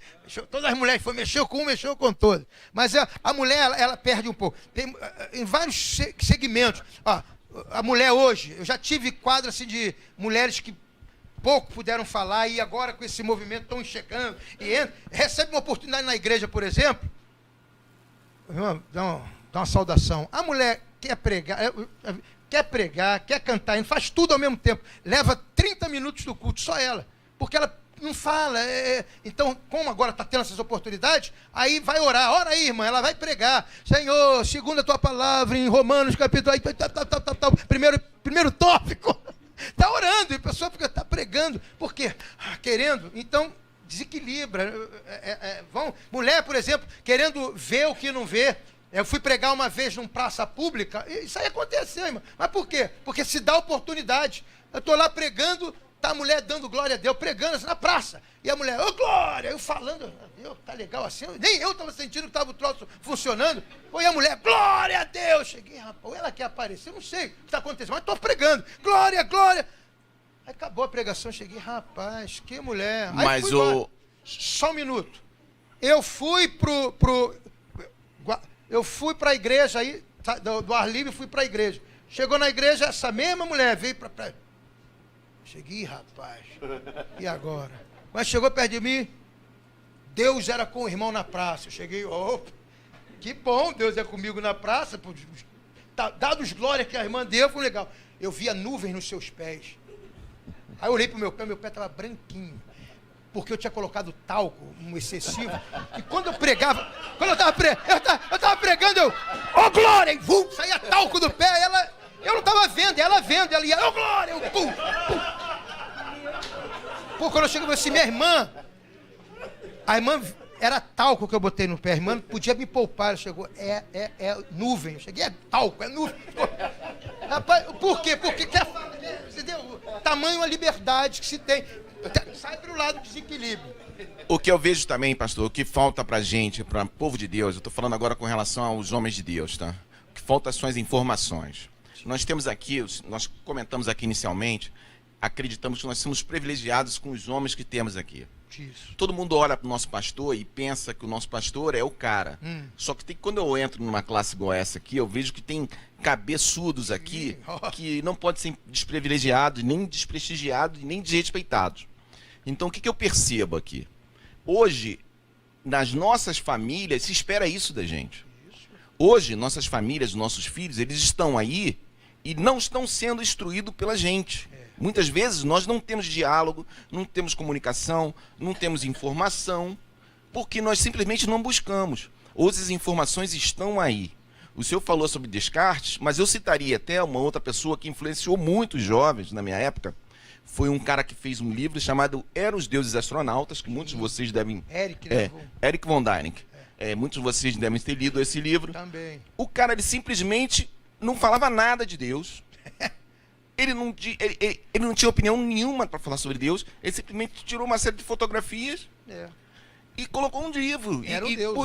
[SPEAKER 1] Todas as mulheres mexeu com um, mexeu com todas. Mas a mulher, ela perde um pouco. Tem, em vários segmentos. A mulher hoje, eu já tive quadro assim de mulheres que pouco puderam falar e agora com esse movimento estão chegando e recebe uma oportunidade na igreja, por exemplo. Irmão, dá uma saudação. A mulher quer pregar, quer cantar, não faz tudo ao mesmo tempo. Leva 30 minutos do culto, só ela. Porque ela não fala. Então, como agora está tendo essas oportunidades, aí vai orar. Ora aí, irmã, ela vai pregar. Senhor, segundo a tua palavra, em Romanos, capítulo... Primeiro tópico. Está orando, e a pessoa está pregando. pregando. Por quê? Querendo. Então, desequilibra. Mulher, por exemplo, querendo ver o que não vê. Eu fui pregar uma vez numa praça pública, e isso aí aconteceu, irmão. Mas por quê? Porque se dá oportunidade. Eu estou lá pregando, tá a mulher dando glória a Deus, pregando assim na praça. E a mulher, ô glória! Eu falando, Deus, tá legal assim. Nem eu estava sentindo que estava o troço funcionando. E a mulher, glória a Deus! Cheguei, rapaz, ela quer aparecer, não sei o que está acontecendo, mas estou pregando, glória, glória. Aí acabou a pregação, cheguei, rapaz, que mulher. Aí
[SPEAKER 3] mas
[SPEAKER 1] só um minuto. Eu fui para a igreja aí, do ar livre, fui para a igreja. Chegou na igreja, essa mesma mulher veio para... Cheguei, rapaz, e agora? Mas chegou perto de mim, Deus era com o irmão na praça. Eu cheguei, opa, que bom, Deus é comigo na praça. Dados glórias que a irmã deu, foi legal. Eu via nuvens nos seus pés. Aí eu olhei para o meu pé estava branquinho. Porque eu tinha colocado talco, um excessivo. E quando eu pregava, quando eu estava pregando, ô glória, e vum, saía talco do pé, eu não estava vendo, ela ia, ô glória, eu, pum, pum. Pô, quando eu cheguei assim, minha irmã, a irmã, era talco que eu botei no pé, a irmã podia me poupar, ela chegou, é nuvem, eu cheguei, é talco, é nuvem. Rapaz, por quê? Porque você deu tamanho a liberdade que se tem. Sai para o lado do desequilíbrio.
[SPEAKER 3] O que eu vejo também, pastor, o que falta pra gente, para o povo de Deus, eu estou falando agora com relação aos homens de Deus, tá? O que falta são as informações. Nós temos aqui, nós comentamos aqui inicialmente, acreditamos que nós somos privilegiados com os homens que temos aqui. Isso. Todo mundo olha para o nosso pastor e pensa que o nosso pastor é o cara. Só que quando eu entro numa classe igual essa aqui, eu vejo que tem cabeçudos aqui que não podem ser desprivilegiados, nem desprestigiados, nem desrespeitados. Então o que eu percebo aqui? Hoje, nas nossas famílias, se espera isso da gente. Hoje, nossas famílias, nossos filhos, eles estão aí e não estão sendo instruídos pela gente. Muitas vezes nós não temos diálogo, não temos comunicação, não temos informação, porque nós simplesmente não buscamos. Hoje as informações estão aí. O senhor falou sobre Descartes, mas eu citaria até uma outra pessoa que influenciou muitos jovens na minha época. Foi um cara que fez um livro chamado Eram os Deuses Astronautas, que muitos de vocês devem... Eric von Däniken. Muitos de vocês devem ter lido esse livro.
[SPEAKER 1] Também.
[SPEAKER 3] O cara, ele simplesmente não falava nada de Deus. Ele não tinha opinião nenhuma para falar sobre Deus. Ele simplesmente tirou uma série de fotografias e colocou um livro.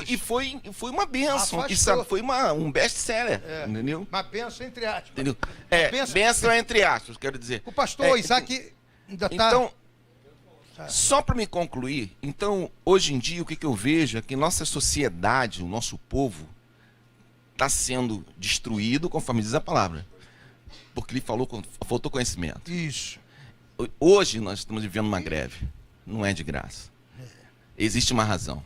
[SPEAKER 3] E foi uma bênção. Foi um best-seller. Entendeu?
[SPEAKER 1] Uma bênção entre aspas.
[SPEAKER 3] Entendeu? Bênção entre aspas, quero dizer.
[SPEAKER 1] O pastor Isaac ainda está...
[SPEAKER 3] Então, só para me concluir, então, hoje em dia, o que eu vejo é que nossa sociedade, o nosso povo, está sendo destruído, conforme diz a palavra. Porque ele faltou conhecimento.
[SPEAKER 1] Isso.
[SPEAKER 3] Hoje nós estamos vivendo uma greve. Não é de graça. Existe uma razão.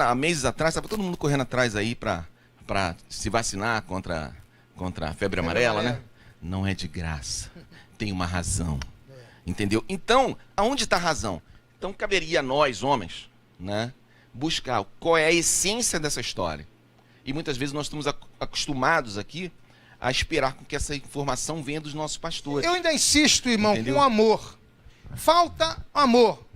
[SPEAKER 3] Há meses atrás, estava todo mundo correndo atrás aí para se vacinar contra a febre amarela, né? Não é de graça. Tem uma razão. Entendeu? Então, aonde está a razão? Então, caberia a nós, homens, né, buscar qual é a essência dessa história. E muitas vezes nós estamos acostumados aqui a esperar com que essa informação venha dos nossos pastores.
[SPEAKER 1] Eu ainda insisto, irmão, entendeu? Com amor. Falta amor.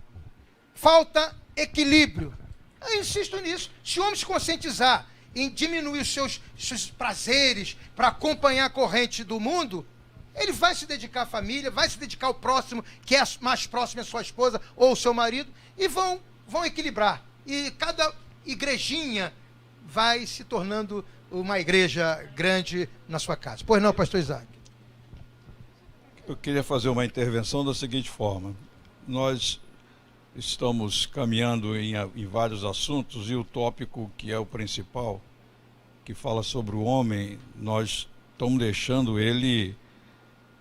[SPEAKER 1] Falta equilíbrio. Eu insisto nisso. Se o homem se conscientizar em diminuir os seus prazeres para acompanhar a corrente do mundo, ele vai se dedicar à família, vai se dedicar ao próximo, que é mais próximo à sua esposa ou ao seu marido, e vão equilibrar. E cada igrejinha vai se tornando uma igreja grande na sua casa. Pois não, pastor Isaac?
[SPEAKER 11] Eu queria fazer uma intervenção da seguinte forma. Nós estamos caminhando em vários assuntos e o tópico que é o principal, que fala sobre o homem, nós estamos deixando ele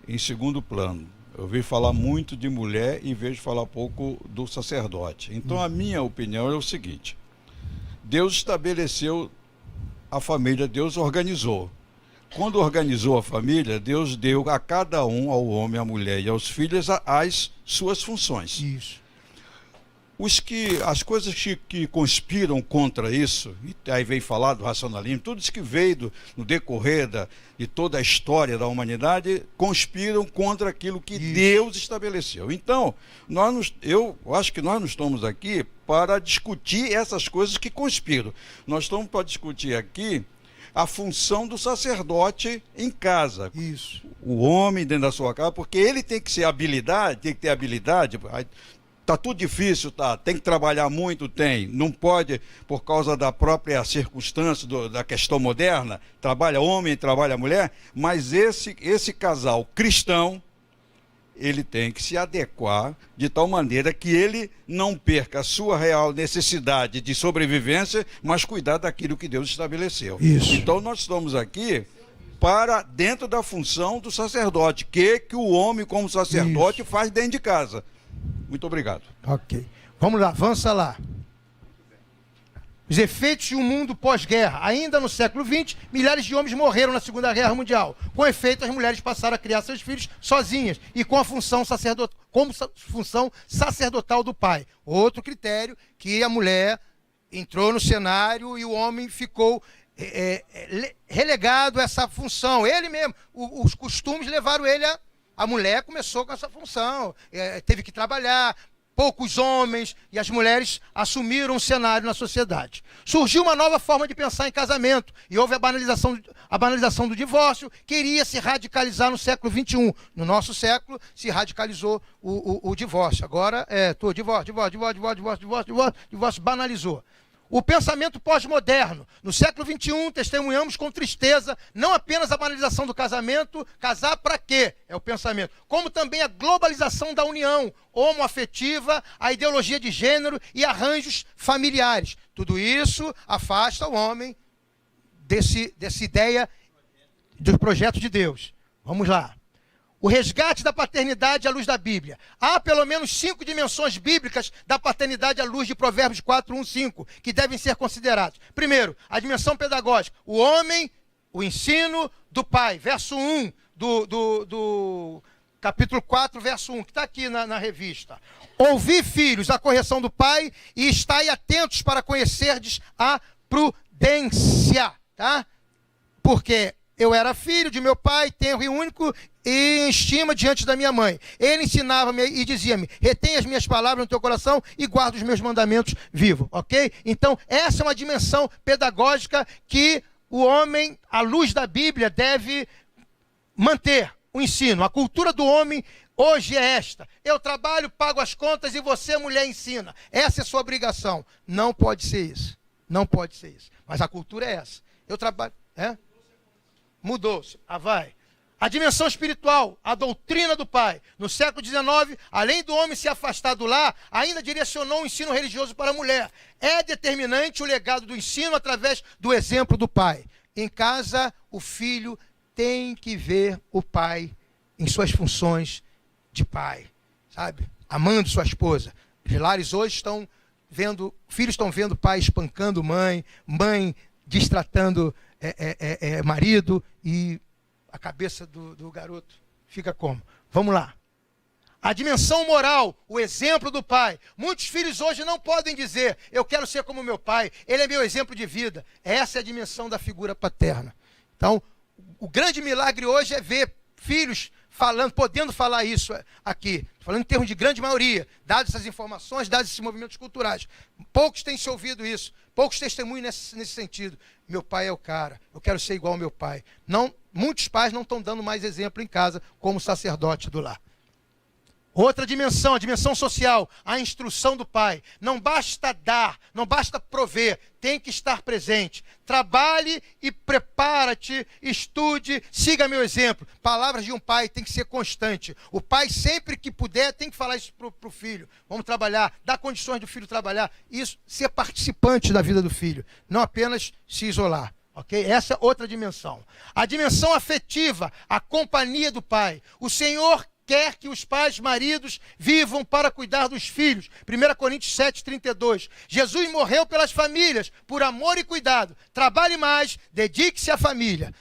[SPEAKER 11] em segundo plano. Eu vejo falar muito de mulher e vejo falar pouco do sacerdote. Então a minha opinião é o seguinte: Deus estabeleceu a família, Deus organizou. Quando organizou a família, Deus deu a cada um, ao homem, à mulher e aos filhos, as suas funções.
[SPEAKER 1] Isso.
[SPEAKER 11] As coisas que conspiram contra isso, e aí vem falar do racionalismo, tudo isso que veio no decorrer de toda a história da humanidade, conspiram contra aquilo que Deus estabeleceu. Então, eu acho que nós não estamos aqui para discutir essas coisas que conspiram. Nós estamos para discutir aqui a função do sacerdote em casa.
[SPEAKER 1] Isso.
[SPEAKER 11] O homem dentro da sua casa, porque ele tem que ter habilidade. Está tudo difícil, tá? Tem que trabalhar muito, tem. Não pode, por causa da própria circunstância da questão moderna, trabalha homem, trabalha mulher, mas esse casal cristão, ele tem que se adequar de tal maneira que ele não perca a sua real necessidade de sobrevivência, mas cuidar daquilo que Deus estabeleceu.
[SPEAKER 1] Isso.
[SPEAKER 11] Então nós estamos aqui para dentro da função do sacerdote, que o homem como sacerdote faz dentro de casa. Muito obrigado.
[SPEAKER 1] Ok. Vamos lá, avança lá. Os efeitos de um mundo pós-guerra. Ainda no século XX, milhares de homens morreram na Segunda Guerra Mundial. Com efeito, as mulheres passaram a criar seus filhos sozinhas e com a função sacerdotal do pai. Outro critério, que a mulher entrou no cenário e o homem ficou relegado a essa função. Ele mesmo, os costumes levaram ele a mulher começou com essa função, teve que trabalhar, poucos homens, e as mulheres assumiram o cenário na sociedade. Surgiu uma nova forma de pensar em casamento, e houve a banalização do divórcio, que iria se radicalizar no século XXI. No nosso século, se radicalizou o divórcio. Agora, divórcio, banalizou. O pensamento pós-moderno. No século XXI, testemunhamos com tristeza não apenas a banalização do casamento, casar para quê? É o pensamento. Como também a globalização da união homoafetiva, a ideologia de gênero e arranjos familiares. Tudo isso afasta o homem dessa ideia do projeto de Deus. Vamos lá. O resgate da paternidade à luz da Bíblia. Há pelo menos 5 dimensões bíblicas da paternidade à luz de Provérbios 4, 1, 5, que devem ser consideradas. Primeiro, a dimensão pedagógica. O homem, o ensino do pai. Verso 1 do capítulo 4, verso 1, que está aqui na revista. Ouvi, filhos, a correção do pai e estai atentos para conhecerdes a prudência. Tá? Porque eu era filho de meu pai, tenro e único, e em estima diante da minha mãe. Ele ensinava-me e dizia-me, retém as minhas palavras no teu coração e guarda os meus mandamentos vivos, ok? Então, essa é uma dimensão pedagógica que o homem, à luz da Bíblia, deve manter o ensino. A cultura do homem hoje é esta. Eu trabalho, pago as contas e você, mulher, ensina. Essa é a sua obrigação. Não pode ser isso. Não pode ser isso. Mas a cultura é essa. Eu trabalho... Mudou-se. Vai. A dimensão espiritual, a doutrina do pai. No século XIX, além do homem se afastar do lar, ainda direcionou o ensino religioso para a mulher. É determinante o legado do ensino através do exemplo do pai. Em casa, o filho tem que ver o pai em suas funções de pai, sabe? Amando sua esposa. Os lares hoje filhos estão vendo pai espancando mãe distratando marido, e a cabeça do garoto fica como? Vamos lá. A dimensão moral, o exemplo do pai. Muitos filhos hoje não podem dizer, eu quero ser como meu pai, ele é meu exemplo de vida. Essa é a dimensão da figura paterna. Então, o grande milagre hoje é ver filhos podendo falar isso aqui. Falando em termos de grande maioria, dadas essas informações, dados esses movimentos culturais. Poucos têm se ouvido isso. Poucos testemunhos nesse sentido. Meu pai é o cara, eu quero ser igual ao meu pai. Muitos pais não estão dando mais exemplo em casa como sacerdote do lar. Outra dimensão, a dimensão social, a instrução do pai. Não basta dar, não basta prover, tem que estar presente. Trabalhe e prepara-te, estude, siga meu exemplo. Palavras de um pai tem que ser constante. O pai, sempre que puder, tem que falar isso para o filho. Vamos trabalhar, dar condições do filho trabalhar. Isso, ser participante da vida do filho, não apenas se isolar. Ok? Essa é outra dimensão. A dimensão afetiva, a companhia do pai. O Senhor quer que os pais, maridos, vivam para cuidar dos filhos. 1 Coríntios 7, 32. Jesus morreu pelas famílias, por amor e cuidado. Trabalhe mais, dedique-se à família.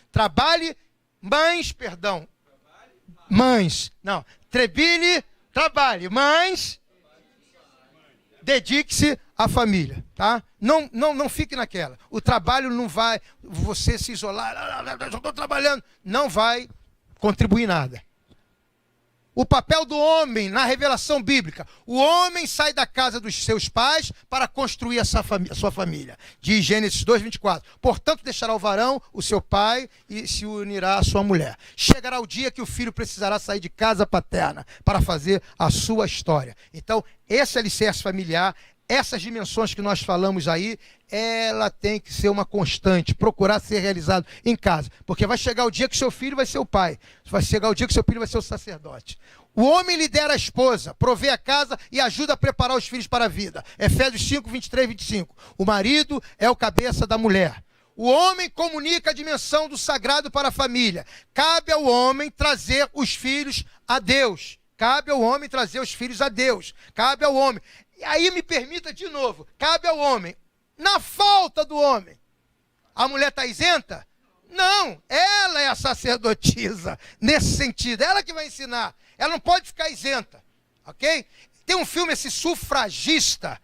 [SPEAKER 1] Mães. Não. Trabalhe, mães. dedique-se à família, tá? Não fique naquela. O trabalho não vai, você se isolar, já estou trabalhando, não vai contribuir nada. O papel do homem na revelação bíblica. O homem sai da casa dos seus pais para construir a sua família. Diz Gênesis 2:24. Portanto, deixará o varão, o seu pai, e se unirá à sua mulher. Chegará o dia que o filho precisará sair de casa paterna para fazer a sua história. Então, esse alicerce familiar, essas dimensões que nós falamos aí, ela tem que ser uma constante, procurar ser realizado em casa. Porque vai chegar o dia que seu filho vai ser o pai. Vai chegar o dia que seu filho vai ser o sacerdote. O homem lidera a esposa, provê a casa e ajuda a preparar os filhos para a vida. Efésios 5:23-25. O marido é o cabeça da mulher. O homem comunica a dimensão do sagrado para a família. Cabe ao homem trazer os filhos a Deus. Cabe ao homem trazer os filhos a Deus. Cabe ao homem. E aí me permita de novo, cabe ao homem. Na falta do homem, a mulher está isenta? Não, ela é a sacerdotisa, nesse sentido, ela que vai ensinar. Ela não pode ficar isenta, ok? Tem um filme, esse sufragista,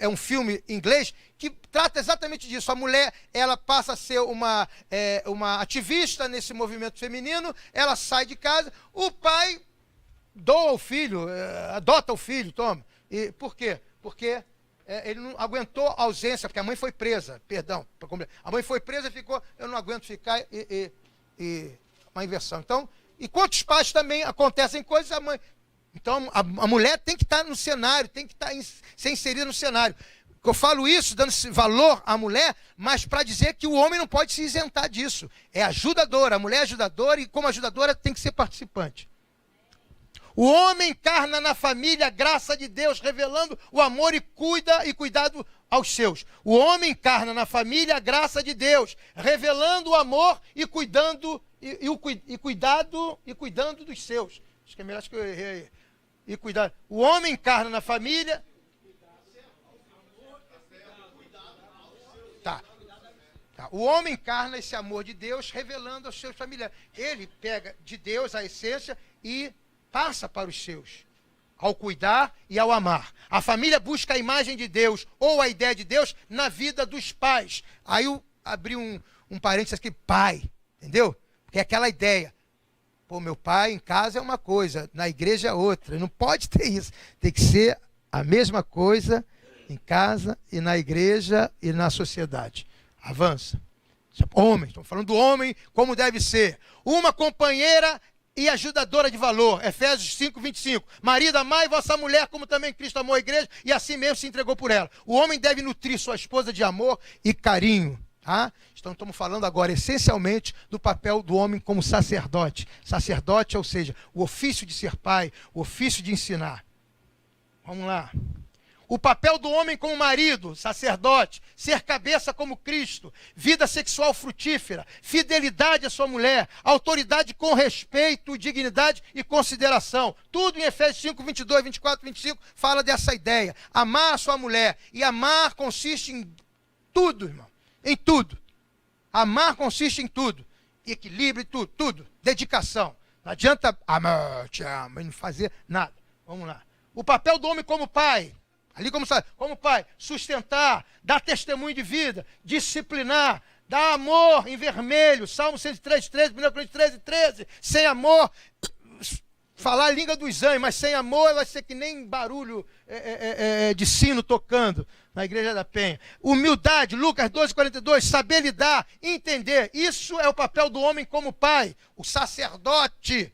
[SPEAKER 1] é um filme inglês que trata exatamente disso. A mulher, ela passa a ser uma ativista nesse movimento feminino, ela sai de casa, o pai doa o filho, adota o filho, toma. E por quê? Porque ele não aguentou a ausência, porque a mãe foi presa, a mãe foi presa e ficou, eu não aguento ficar, uma inversão. Então, e quantos pais também acontecem coisas, a mãe... Então, a mulher tem que estar no cenário, tem que ser inserida no cenário. Eu falo isso dando valor à mulher, mas para dizer que o homem não pode se isentar disso. É ajudadora, a mulher é ajudadora e como ajudadora tem que ser participante. O homem encarna na família a graça de Deus, revelando o amor e cuidado aos seus. O homem encarna na família a graça de Deus, revelando o amor e cuidando dos seus. Acho que é melhor que eu errei aí. E cuidar. O homem encarna na família. Tá. O homem encarna esse amor de Deus, revelando aos seus familiares. Ele pega de Deus a essência e passa para os seus, ao cuidar e ao amar. A família busca a imagem de Deus ou a ideia de Deus na vida dos pais. Aí eu abri um parênteses aqui, pai, entendeu? Porque é aquela ideia. Pô, meu pai em casa é uma coisa, na igreja é outra. Não pode ter isso. Tem que ser a mesma coisa em casa e na igreja e na sociedade. Avança. Homem, estamos falando do homem como deve ser. Uma companheira e ajudadora de valor. Efésios 5:25. Marido, amai vossa mulher como também Cristo amou a igreja e assim mesmo se entregou por ela. O homem deve nutrir sua esposa de amor e carinho. Tá? Então estamos falando agora essencialmente do papel do homem como sacerdote. Sacerdote, ou seja, o ofício de ser pai, o ofício de ensinar. Vamos lá. O papel do homem como marido, sacerdote, ser cabeça como Cristo, vida sexual frutífera, fidelidade à sua mulher, autoridade com respeito, dignidade e consideração. Tudo em Efésios 5:22, 24, 25 fala dessa ideia. Amar a sua mulher. E amar consiste em tudo, irmão. Em tudo. Amar consiste em tudo. Equilíbrio, tudo. Dedicação. Não adianta amar, te amo, e não fazer nada. Vamos lá. O papel do homem como pai. Ali como pai, sustentar, dar testemunho de vida, disciplinar, dar amor em vermelho, Salmo 103, 13, 1 Coríntios 13, 13, sem amor, falar a língua dos anjos, mas sem amor vai ser que nem barulho de sino tocando na Igreja da Penha. Humildade, Lucas 12, 42, saber lidar, entender, isso é o papel do homem como pai, o sacerdote,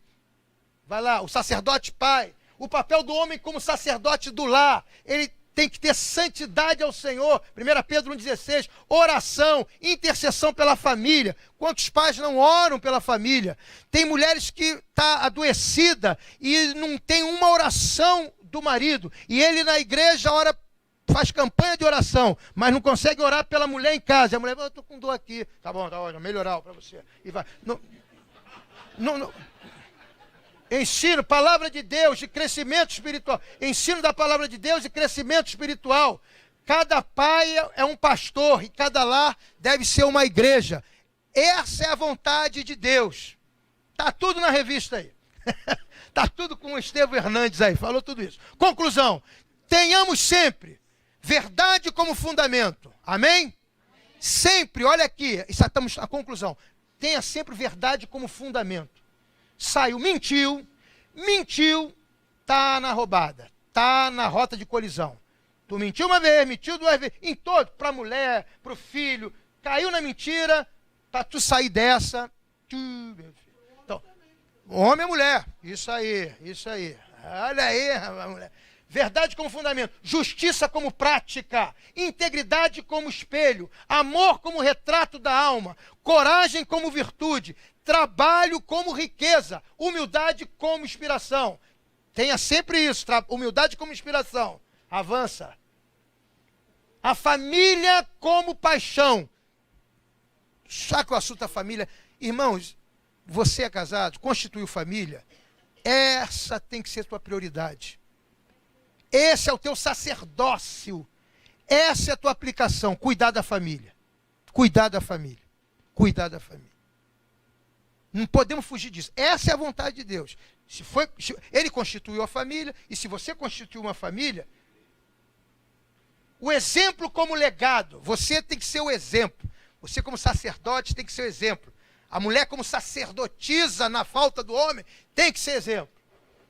[SPEAKER 1] vai lá, o sacerdote pai. O papel do homem como sacerdote do lar, ele tem que ter santidade ao Senhor. 1 Pedro 1,16, oração, intercessão pela família. Quantos pais não oram pela família? Tem mulheres que estão adoecidas e não tem uma oração do marido. E ele na igreja ora, faz campanha de oração, mas não consegue orar pela mulher em casa. E a mulher fala, eu estou com dor aqui. Tá bom, melhorar para você. E vai. Não. Ensino, palavra de Deus, de crescimento espiritual. Ensino da palavra de Deus e crescimento espiritual. Cada pai é um pastor e cada lar deve ser uma igreja. Essa é a vontade de Deus. Está tudo na revista aí. Está tudo com o Estevão Hernandes aí, falou tudo isso. Conclusão, tenhamos sempre verdade como fundamento. Amém? Sempre, olha aqui, estamos na conclusão. Tenha sempre verdade como fundamento. Saiu, mentiu, está na roubada, está na rota de colisão. Tu mentiu uma vez, mentiu duas vezes, em todo, para a mulher, para o filho, caiu na mentira, para tu sair dessa. Então, homem e mulher, isso aí. Olha aí, mulher. Verdade como fundamento, justiça como prática, integridade como espelho, amor como retrato da alma, coragem como virtude, trabalho como riqueza, humildade como inspiração. Tenha sempre isso, humildade como inspiração. Avança. A família como paixão. Sabe que o assunto da família? Irmãos, você é casado, constituiu família, essa tem que ser tua prioridade. Esse é o teu sacerdócio. Essa é a tua aplicação. Cuidar da família. Cuidar da família. Cuidar da família. Não podemos fugir disso. Essa é a vontade de Deus. Ele constituiu a família, e se você constituiu uma família, o exemplo como legado. Você tem que ser o exemplo. Você como sacerdote tem que ser o exemplo. A mulher como sacerdotisa na falta do homem tem que ser exemplo.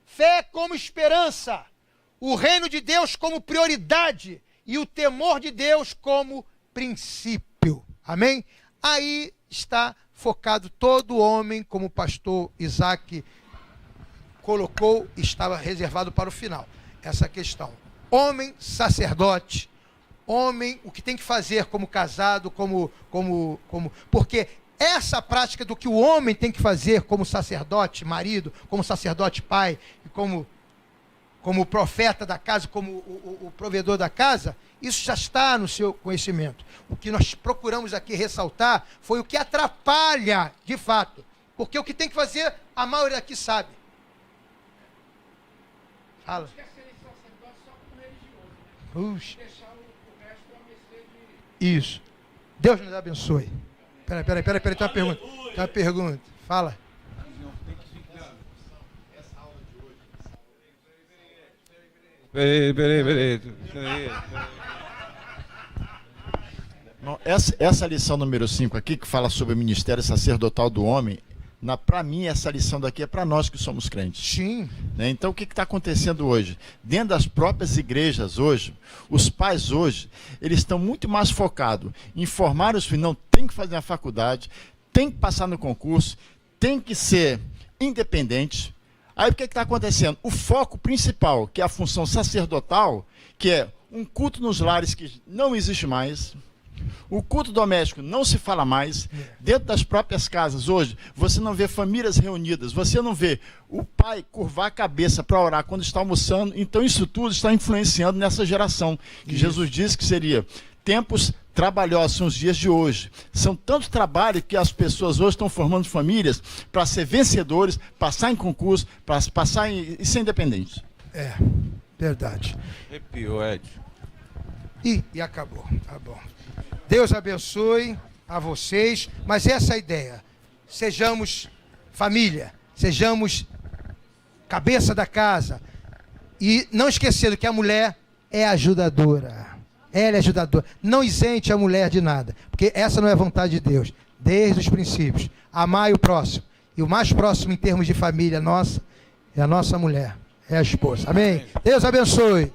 [SPEAKER 1] Fé como esperança. O reino de Deus como prioridade e o temor de Deus como princípio. Amém? Aí está focado todo homem, como o pastor Isaac colocou, estava reservado para o final. Essa questão. Homem, sacerdote, homem, o que tem que fazer como casado, porque essa prática do que o homem tem que fazer como sacerdote, marido, como sacerdote pai, e como profeta da casa, como o provedor da casa, isso já está no seu conhecimento. O que nós procuramos aqui ressaltar foi o que atrapalha, de fato. Porque o que tem que fazer, a maioria aqui sabe. Fala. Puxa. Isso. Deus nos abençoe. Peraí, tem uma pergunta. Tem uma pergunta. Fala.
[SPEAKER 2] Peraí. Essa lição número 5 aqui, que fala sobre o ministério sacerdotal do homem, para mim, essa lição daqui é para nós que somos crentes.
[SPEAKER 1] Sim.
[SPEAKER 2] Né? Então, o que está acontecendo hoje? Dentro das próprias igrejas hoje, os pais hoje, eles estão muito mais focados em formar os filhos. Não, tem que fazer a faculdade, tem que passar no concurso, tem que ser independente. Aí o que está acontecendo? O foco principal, que é a função sacerdotal, que é um culto nos lares que não existe mais, o culto doméstico não se fala mais, dentro das próprias casas hoje, você não vê famílias reunidas, você não vê o pai curvar a cabeça para orar quando está almoçando, então isso tudo está influenciando nessa geração, que Jesus disse que seria tempos trabalhosos, são os dias de hoje. São tanto trabalho que as pessoas hoje estão formando famílias para ser vencedores, passar em concurso, para passar e ser independentes.
[SPEAKER 1] É, verdade.
[SPEAKER 4] Arrepiou, Ed.
[SPEAKER 1] E acabou, tá bom. Deus abençoe a vocês, mas essa é a ideia. Sejamos família, sejamos cabeça da casa. E não esquecendo que a mulher é ajudadora. Ela é ajudadora. Não isente a mulher de nada, porque essa não é a vontade de Deus. Desde os princípios. Amar o próximo. E o mais próximo em termos de família nossa é a nossa mulher, é a esposa. Amém? Deus abençoe.